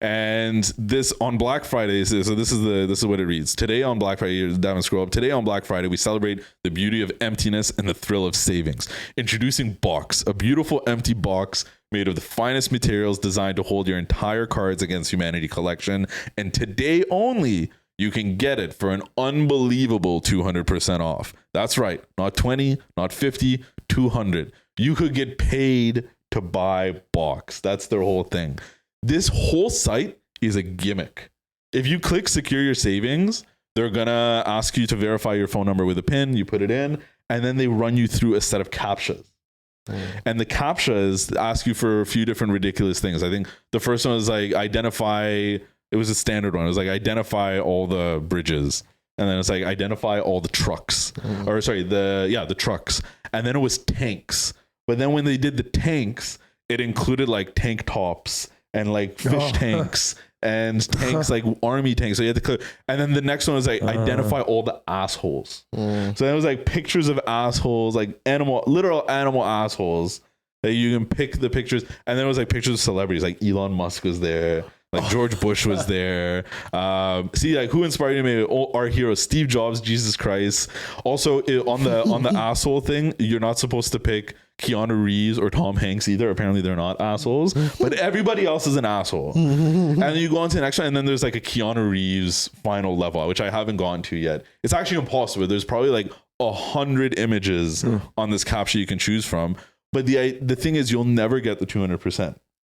And this on Black Friday, so this is what it reads. Today on Black Friday, down and scroll up. Today on Black Friday, we celebrate the beauty of emptiness and the thrill of savings. Introducing Box, a beautiful empty box made of the finest materials designed to hold your entire Cards Against Humanity collection. And today only, you can get it for an unbelievable 200% off. That's right. Not 20, not 50, 200. You could get paid to buy Box. That's their whole thing. This whole site is a gimmick. If you click secure your savings, they're gonna ask you to verify your phone number with a PIN. You put it in, and then they run you through a set of CAPTCHAs. And the CAPTCHAs ask you for a few different ridiculous things. I think the first one was like it was a standard one. It was like identify all the bridges. And then it's like identify all the trucks. The trucks. And then it was tanks. But then when they did the tanks, it included like tank tops and like fish tanks and tanks, like army tanks. So you had to click. And then the next one was like identify all the assholes. So then it was like pictures of assholes, like literal animal assholes that you can pick the pictures. And then it was like pictures of celebrities, like Elon Musk was there. Like George Bush was there. Like who inspired you? Maybe our heroes, Steve Jobs, Jesus Christ. Also on the asshole thing, you're not supposed to pick Keanu Reeves or Tom Hanks either. Apparently they're not assholes, but everybody else is an asshole. And then you go on to the next one, and then there's like a Keanu Reeves final level, which I haven't gone to yet. It's actually impossible. There's probably like 100 images on this captcha you can choose from. But the thing is, you'll never get the 200%.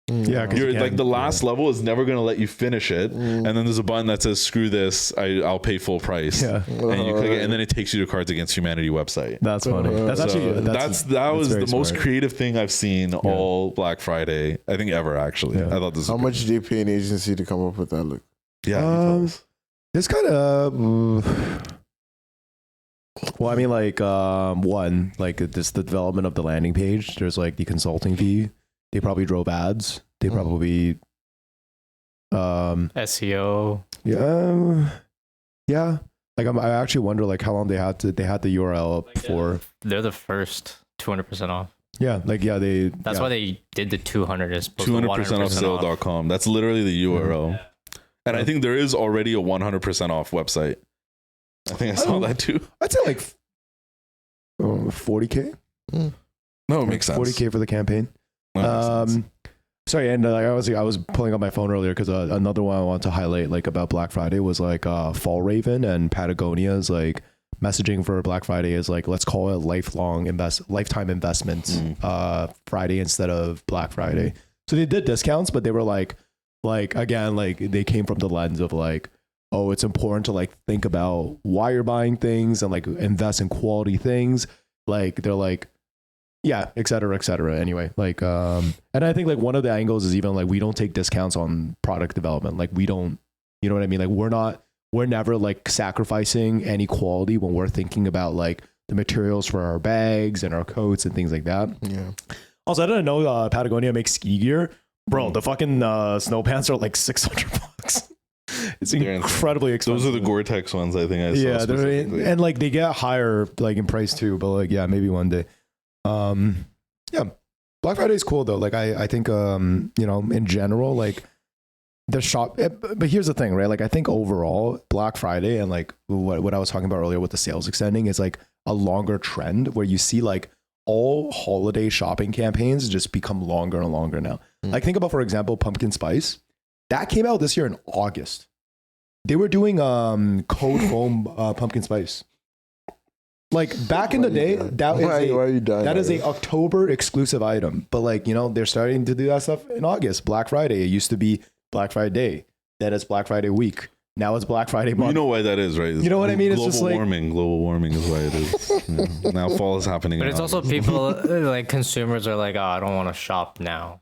Yeah, 'cause You're you like can't- the last level is never going to let you finish it, and then there's a button that says "Screw this, I'll pay full price." Yeah, and you click it, and then it takes you to Cards Against Humanity website. that's funny. That's So actually that was very the most smart. creative thing I've seen all Black Friday, I think ever actually. Yeah. I thought this. How was much did you pay an agency to come up with that look? good. Yeah. you tell us. It's kind of. Well, I mean, like one, like this the development of the landing page. There's like the consulting fee. They probably drove ads. They probably. SEO. Yeah. Like I actually wonder like how long they had the URL up for. They're the first 200% off. Yeah, like they. That's why they did the 200 as opposed to 200% off 100% sale.com. That's literally the URL. And I think there is already a 100% off website. I think I saw that too. I'd say like 40K. No, it makes sense. 40K for the campaign. No, it makes sense. Sorry, and I was pulling up my phone earlier because another one I want to highlight like about Black Friday was like Fall Raven and Patagonia's like messaging for Black Friday is like let's call it lifetime investments Friday instead of Black Friday. So they did discounts, but they were like again like they came from the lens of like, oh, it's important to like think about why you're buying things and like invest in quality things. Like they're like, yeah, et cetera. Anyway, like, and I think like one of the angles is even like we don't take discounts on product development. Like we don't, you know what I mean? Like we're never like sacrificing any quality when we're thinking about like the materials for our bags and our coats and things like that. Yeah. Also, I didn't know Patagonia makes ski gear. Bro, the fucking snow pants are like $600. It's incredibly expensive. Those are the Gore-Tex ones I think I saw. Yeah, specifically. and like they get higher like in price too, but like yeah, maybe one day. Yeah, Black Friday is cool though. Like I think you know, in general, like the shop. But here's the thing, right? Like I think overall, Black Friday and like what I was talking about earlier with the sales extending is like a longer trend where you see like all holiday shopping campaigns just become longer and longer now. Like think about, for example, pumpkin spice. That came out this year in August. They were doing code foam pumpkin spice. Like back in the day, that is a October exclusive item. But like, you know, they're starting to do that stuff in August. Black Friday. It used to be Black Friday. Then it's Black Friday week. Now it's Black Friday month. You know why that is, right? You know what I mean? It's Global just like warming. Global warming is why it is. Yeah. Now fall is happening. But in it's also August. people like consumers are like, oh, I don't want to shop now.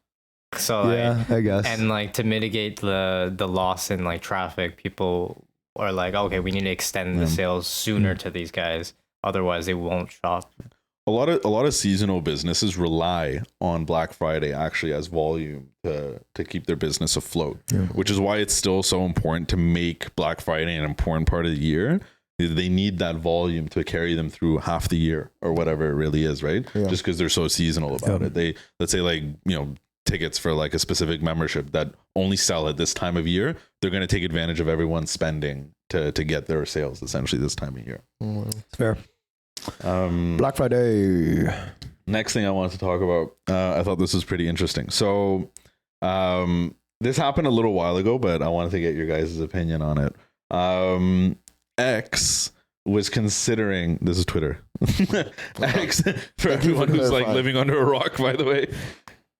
So like, yeah, I guess. and like to mitigate the loss in like traffic, people are like, okay, we need to extend the sales sooner to these guys. Otherwise, they won't shop. A lot of seasonal businesses rely on Black Friday actually as volume to keep their business afloat, which is why it's still so important to make Black Friday an important part of the year. They need that volume to carry them through half the year or whatever it really is, right? Yeah. Just because they're so seasonal about it. They, let's say like, you know, tickets for like a specific membership that only sell at this time of year, they're going to take advantage of everyone spending to get their sales essentially this time of year. It's fair. Black Friday. Next thing I wanted to talk about, I thought this was pretty interesting. So this happened a little while ago, but I wanted to get your guys' opinion on it. X was considering, this is Twitter. X, for everyone who's like living under a rock, by the way.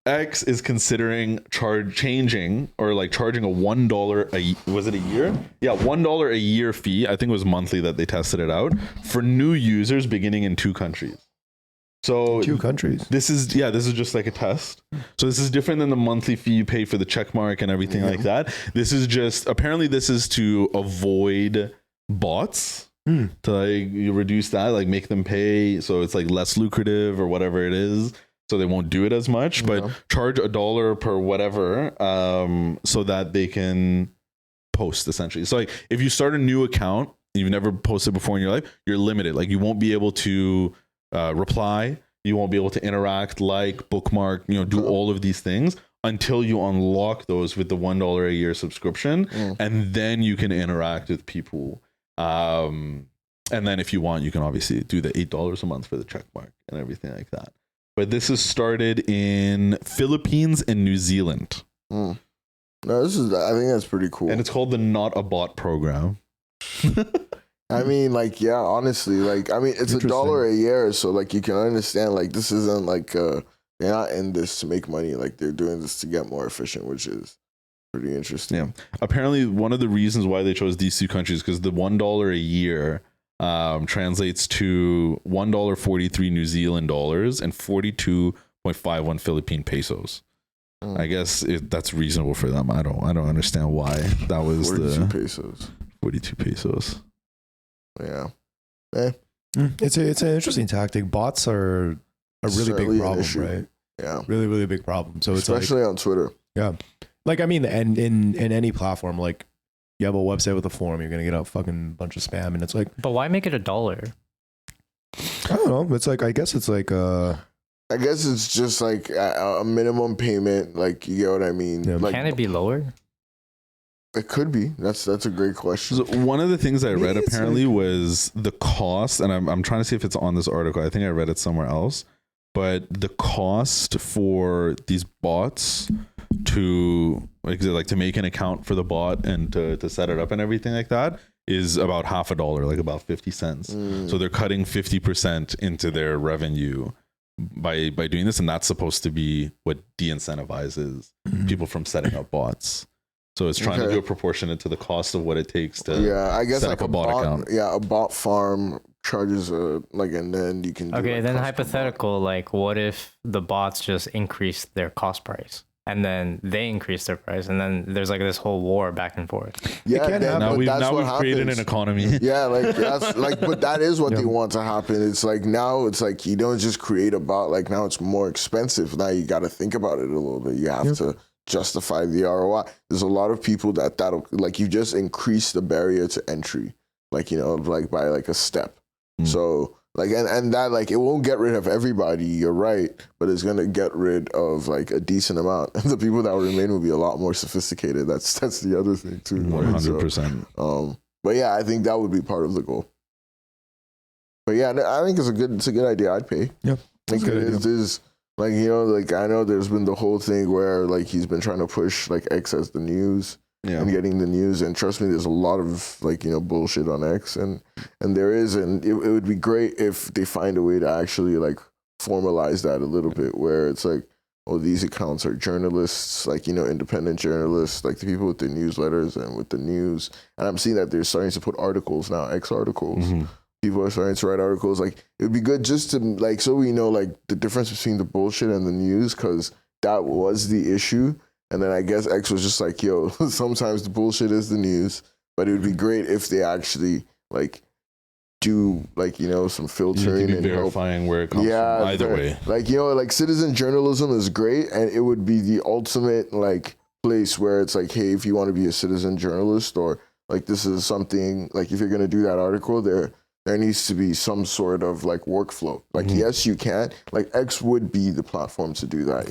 X is considering charging a $1 was it a year? Yeah, $1 a year fee. I think it was monthly that they tested it out for new users beginning in 2 countries. So 2 countries. This is just like a test. So this is different than the monthly fee you pay for the check mark and everything like that. This is just apparently this is to avoid bots. To like you reduce that, like make them pay so it's like less lucrative or whatever it is. So they won't do it as much, but charge $1 per whatever, so that they can post essentially. So like if you start a new account, you've never posted before in your life, you're limited. Like you won't be able to reply, you won't be able to interact, like bookmark, you know, do all of these things until you unlock those with the $1 a year subscription, and then you can interact with people. And then if you want, you can obviously do the $8 a month for the check mark and everything like that. But this is started in Philippines and New Zealand. No, I think that's pretty cool. And it's called the Not a Bot program. I mean, like, yeah, honestly, like, I mean, it's $1 a year, so like you can understand, like, this isn't like they're not in this to make money. Like they're doing this to get more efficient, which is pretty interesting. Yeah. Apparently, one of the reasons why they chose these two countries because the $1 a year translates to $1.43 New Zealand dollars and 42.51 Philippine pesos. I guess that's reasonable for them. I don't understand why that was 42 pesos. 42 pesos. Yeah. It's an interesting tactic. Bots are a really Certainly big problem, right? Yeah. Really, really big problem. So especially on Twitter. Yeah. Like, I mean, and in any platform, like you have a website with a forum, you're going to get a fucking bunch of spam. And it's like, but why make it $1? I don't know. It's like, I guess it's just like a minimum payment. Like, you get what I mean? Yeah. Like, Can it be lower? It could be. That's a great question. So one of the things I read apparently was the cost, and I'm trying to see if it's on this article. I think I read it somewhere else. But the cost for these bots to to make an account for the bot and to set it up and everything like that is about $50, like about 50 cents. So they're cutting 50% into their revenue by doing this, and that's supposed to be what de-incentivizes people from setting up bots. So it's trying to do a proportionate to the cost of what it takes to I guess set like up a bot account. Yeah, a bot farm charges and then you can do Then hypothetical, like what if the bots just increase their cost price and then they increase their price and then there's like this whole war back and forth. Yeah, now we've created an economy. Yeah, like that's like, but that is what they want to happen. It's like now it's like you don't just create a bot. Like now it's more expensive. Now you got to think about it a little bit. You have to justify the ROI. There's a lot of people that'll like you just increase the barrier to entry, like like by like a step. So like and that like it won't get rid of everybody. You're right, but it's gonna get rid of like a decent amount. And the people that will remain will be a lot more sophisticated. That's the other thing too. 100%. So, but yeah, I think that would be part of the goal. But yeah, I think it's a good idea. I'd pay. Yeah, like it is. Like, like I know there's been the whole thing where like he's been trying to push like X as the news and getting the news. And trust me, there's a lot of like, bullshit on X and there is, and it would be great if they find a way to actually like formalize that a little bit where it's like, oh, these accounts are journalists, like, independent journalists, like the people with the newsletters and with the news. And I'm seeing that they're starting to put articles now, X articles. People are starting to write articles. Like, it would be good just to, like, so we know, like, the difference between the bullshit and the news, because that was the issue. And then I guess X was just like, yo, sometimes the bullshit is the news, but it would be great if they actually, like, do, like, some filtering and verifying where it comes from either way. Like, like, citizen journalism is great, and it would be the ultimate, like, place where it's like, hey, if you want to be a citizen journalist, or, like, this is something, like, if you're going to do that article, there needs to be some sort of like workflow. Like, yes, you can. Like, X would be the platform to do that,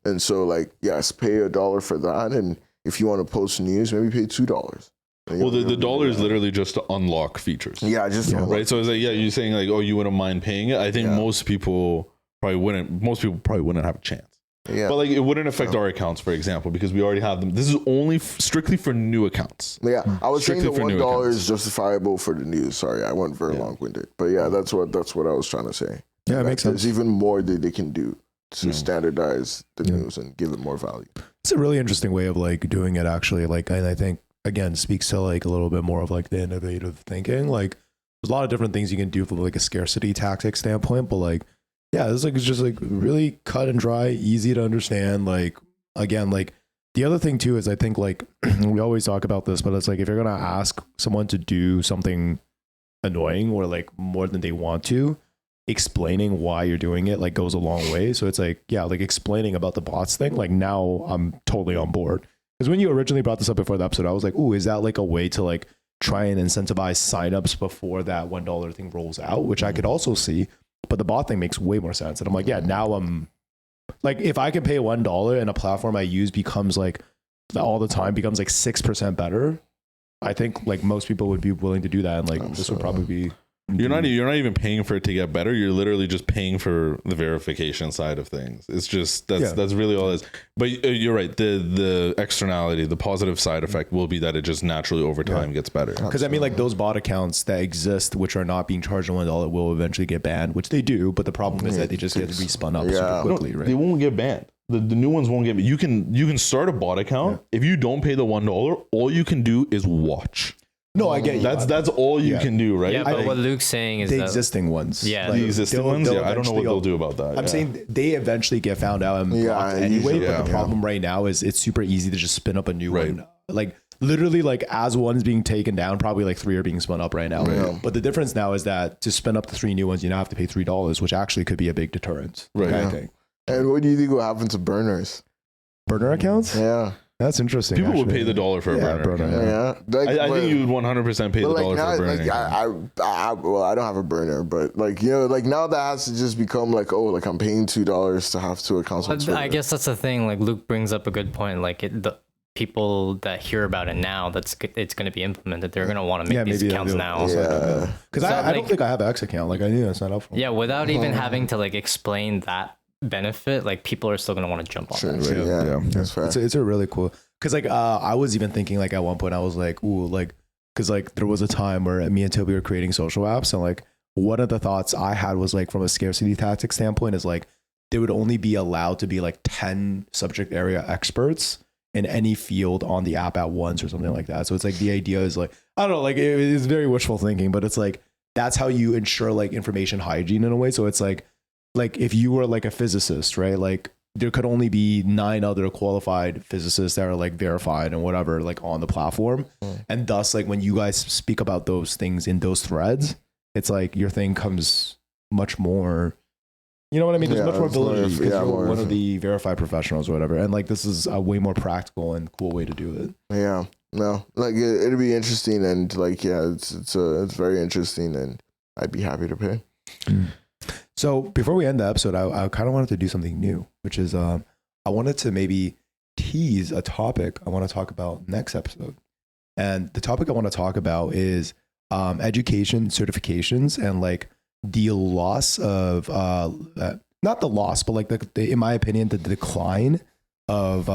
And so, like, yes, pay $1 for that. And if you want to post news, maybe pay $2. Well, the dollar is literally just to unlock features. Yeah, right. So it's like, you're saying like, oh, you wouldn't mind paying it. I think most people probably wouldn't. Most people probably wouldn't have a chance. Yeah. But like, it wouldn't affect our accounts, for example, because we already have them. This is only strictly for new accounts. Yeah, I was saying the $1 is justifiable for the news. Sorry, I went very long-winded, but yeah, that's what I was trying to say. Yeah, it makes sense. There's even more that they can do to standardize the news and give it more value. It's a really interesting way of like doing it, actually. Like, and I think again speaks to like a little bit more of like the innovative thinking. Like, there's a lot of different things you can do from like a scarcity tactic standpoint, but like, yeah, it's just like really cut and dry, easy to understand. Like, again, like the other thing too is I think like we always talk about this, but it's like if you're gonna ask someone to do something annoying or like more than they want to, explaining why you're doing it like goes a long way. So it's like, yeah, like explaining about the bots thing, like now I'm totally on board. Because when you originally brought this up before the episode, I was like, ooh, is that like a way to like try and incentivize signups before that $1 thing rolls out, which I could also see. But the bot thing makes way more sense. And I'm like, yeah, now I'm like, if I can pay $1 and a platform I use becomes like all the time becomes like 6% better, I think like most people would be willing to do that. And like, this would probably be You're not even paying for it to get better. You're literally just paying for the verification side of things. It's just that's really all it is. But you're right. The externality, the positive side effect will be that it just naturally over time gets better. Because I mean, like those bot accounts that exist, which are not being charged $1, will eventually get banned, which they do. But the problem is that they just get respun up super quickly, right? They won't get banned. The new ones won't get banned. You can start a bot account. If you don't pay the $1, all you can do is watch. No, I get you. That's all you can do, right? Yeah, but what Luke's saying is the existing ones. Yeah, the existing ones. I don't know what they'll do about that. I'm saying they eventually get found out and blocked anyway. But the problem right now is it's super easy to just spin up a new one. Like literally, like as one's being taken down, probably like 3 are being spun up right now. But the difference now is that to spin up the 3 new ones, you now have to pay $3, which actually could be a big deterrent. Right. I think. And what do you think will happen to burners? Burner accounts? Yeah. That's interesting. People would pay the $1 for a burner. Like, I think you would 100% pay the $1 for a burner. Like, well, I don't have a burner, but like, you know, like now that has to just become like, oh, like I'm paying $2 to have 2 accounts. I guess that's the thing. Like Luke brings up a good point. Like the people that hear about it now, it's going to be implemented. They're going to want to make these accounts now. Yeah. Because I don't think I have an X account. Like I knew that's not up for me. Yeah, without even having to like explain that benefit, like people are still going to want to jump on it. Yeah, that's fair. It's a really cool, because like I was even thinking like at one point I was like, ooh, like because like there was a time where me and Toby were creating social apps, and like one of the thoughts I had was like from a scarcity tactic standpoint is like there would only be allowed to be like 10 subject area experts in any field on the app at once or something like that. So it's like the idea is like, I don't know, like it's very wishful thinking, but it's like that's how you ensure like information hygiene in a way. So it's like if you were like a physicist, right? Like there could only be 9 other qualified physicists that are like verified and whatever, like on the platform. And thus, like when you guys speak about those things in those threads, it's like your thing comes much more, you know what I mean? There's much more validity because you're one of the verified professionals or whatever. And like, this is a way more practical and cool way to do it. Yeah, no, like it'll be interesting. And like, yeah, it's very interesting, and I'd be happy to pay. So before we end the episode, I kind of wanted to do something new, which is I wanted to maybe tease a topic I want to talk about next episode. And the topic I want to talk about is education, certifications, and like the loss of, not the loss, but like in my opinion, the decline of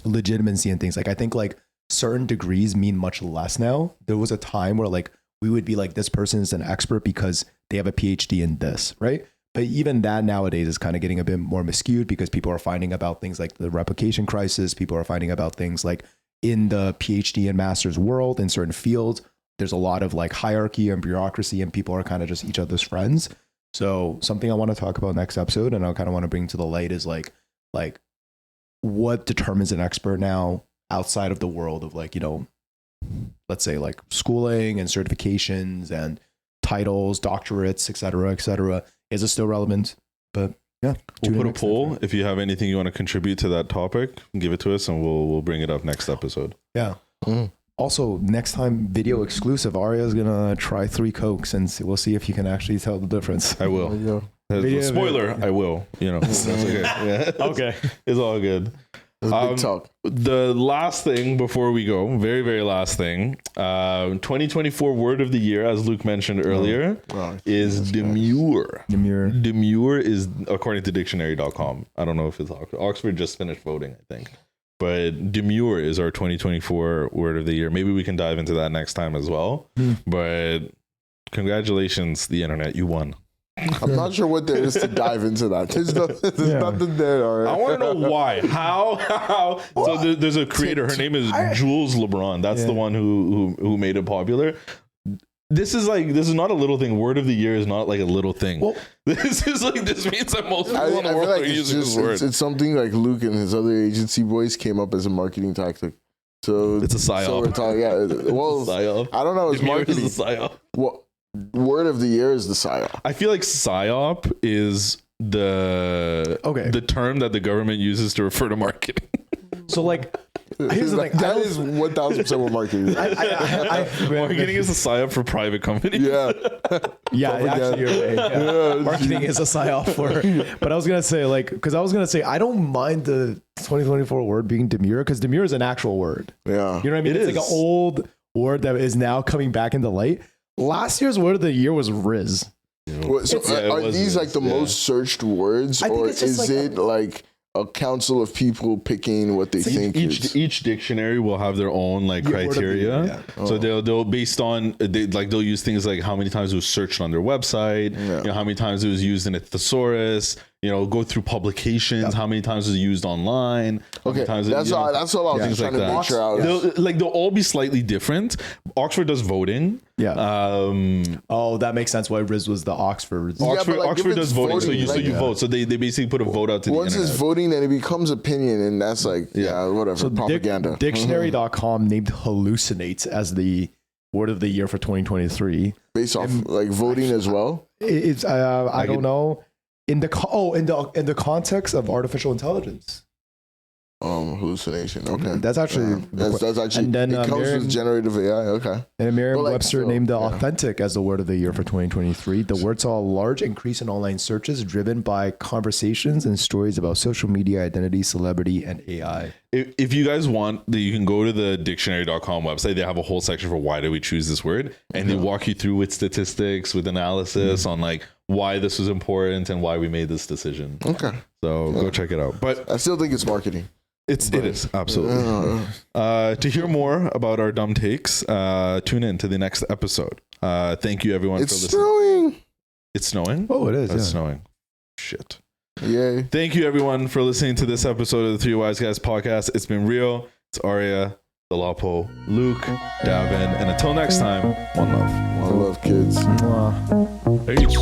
legitimacy and things. Like I think like certain degrees mean much less now. There was a time where like we would be like, this person is an expert because they have a PhD in this, right? But even that nowadays is kind of getting a bit more skewed because people are finding about things like the replication crisis. People are finding about things like in the PhD and master's world in certain fields, there's a lot of like hierarchy and bureaucracy, and people are kind of just each other's friends. So something I want to talk about next episode, and I kind of want to bring to the light, is like what determines an expert now outside of the world of like, you know, let's say like schooling and certifications and titles, doctorates, et cetera, is it still relevant? But yeah, we'll put a poll. If you have anything you want to contribute to that topic, give it to us and we'll bring it up next episode. Yeah. Also, next time, video exclusive, Arya is gonna try 3 Cokes and we'll see if you can actually tell the difference. I will. Spoiler, I will. You know, that's okay. Yeah. Okay. It's all good. Big talk. The last thing before we go, very, very last thing, 2024 word of the year, as Luke mentioned earlier, is demure. Demure is, according to dictionary.com. I don't know if it's Oxford just finished voting, I think. But demure is our 2024 word of the year. Maybe we can dive into that next time as well. But congratulations, the internet, you won. I'm not sure what there is to dive into that. There's nothing there. All right. I want to know why. How? So there's a creator. Her name is Jules LeBron. That's the one who made it popular. This is not a little thing. Word of the year is not like a little thing. Well, this means that most people in the world are using this word. It's something like Luke and his other agency boys came up as a marketing tactic. So it's a psyop. So we're talking, well, I don't know. It's marketing. Is a psyop. Well, word of the year is the psyop. I feel like psyop is the term that the government uses to refer to marketing. So like, here's the thing. That is 1,000% what marketing is. Marketing is a psyop for private companies. Yeah. Yeah, actually, you're right. Yeah. Marketing is a psyop for. But I was gonna say I don't mind the 2024 word being demure, because demure is an actual word. Yeah. You know what I mean? It's like an old word that is now coming back into light. Last year's word of the year was Riz. So are these like the most searched words, or is it like a council of people picking what they think? Each dictionary will have their own like criteria. So they'll based on they'll use things like how many times it was searched on their website, how many times it was used in a thesaurus. Go through publications. How many times it was used online? Okay, that's all I was trying to make sure. They'll all be slightly different. Oxford does voting. Yeah. That makes sense. Why Riz was the Oxford. Oxford does voting, so you vote. So they basically put a vote out to once the internet. it's voting, then it becomes opinion, and that's like whatever. So propaganda. Dictionary.com named hallucinates as the word of the year for 2023. Based off like voting as well. It's I don't know. In the context of artificial intelligence. Hallucination. Okay, that's actually that's actually. And then it comes with generative AI. Okay. And Merriam-Webster named the authentic as the word of the year for 2023. The word saw a large increase in online searches driven by conversations and stories about social media, identity, celebrity, and AI. If you guys want, you can go to the dictionary.com website. They have a whole section for why do we choose this word, and they walk you through with statistics, with analysis on like why this was important and why we made this decision. Okay. So go check it out. But I still think it's marketing. It is absolutely. To hear more about our dumb takes, tune in to the next episode. Thank you everyone for listening. Snowing. It's snowing? Oh, it is. It's snowing. Shit. Yay. Thank you everyone for listening to this episode of the Three Wise Guys podcast. It's been real. It's Arya, Dolapo, Luke, Davin, and until next time, one love. One love, kids. Peace.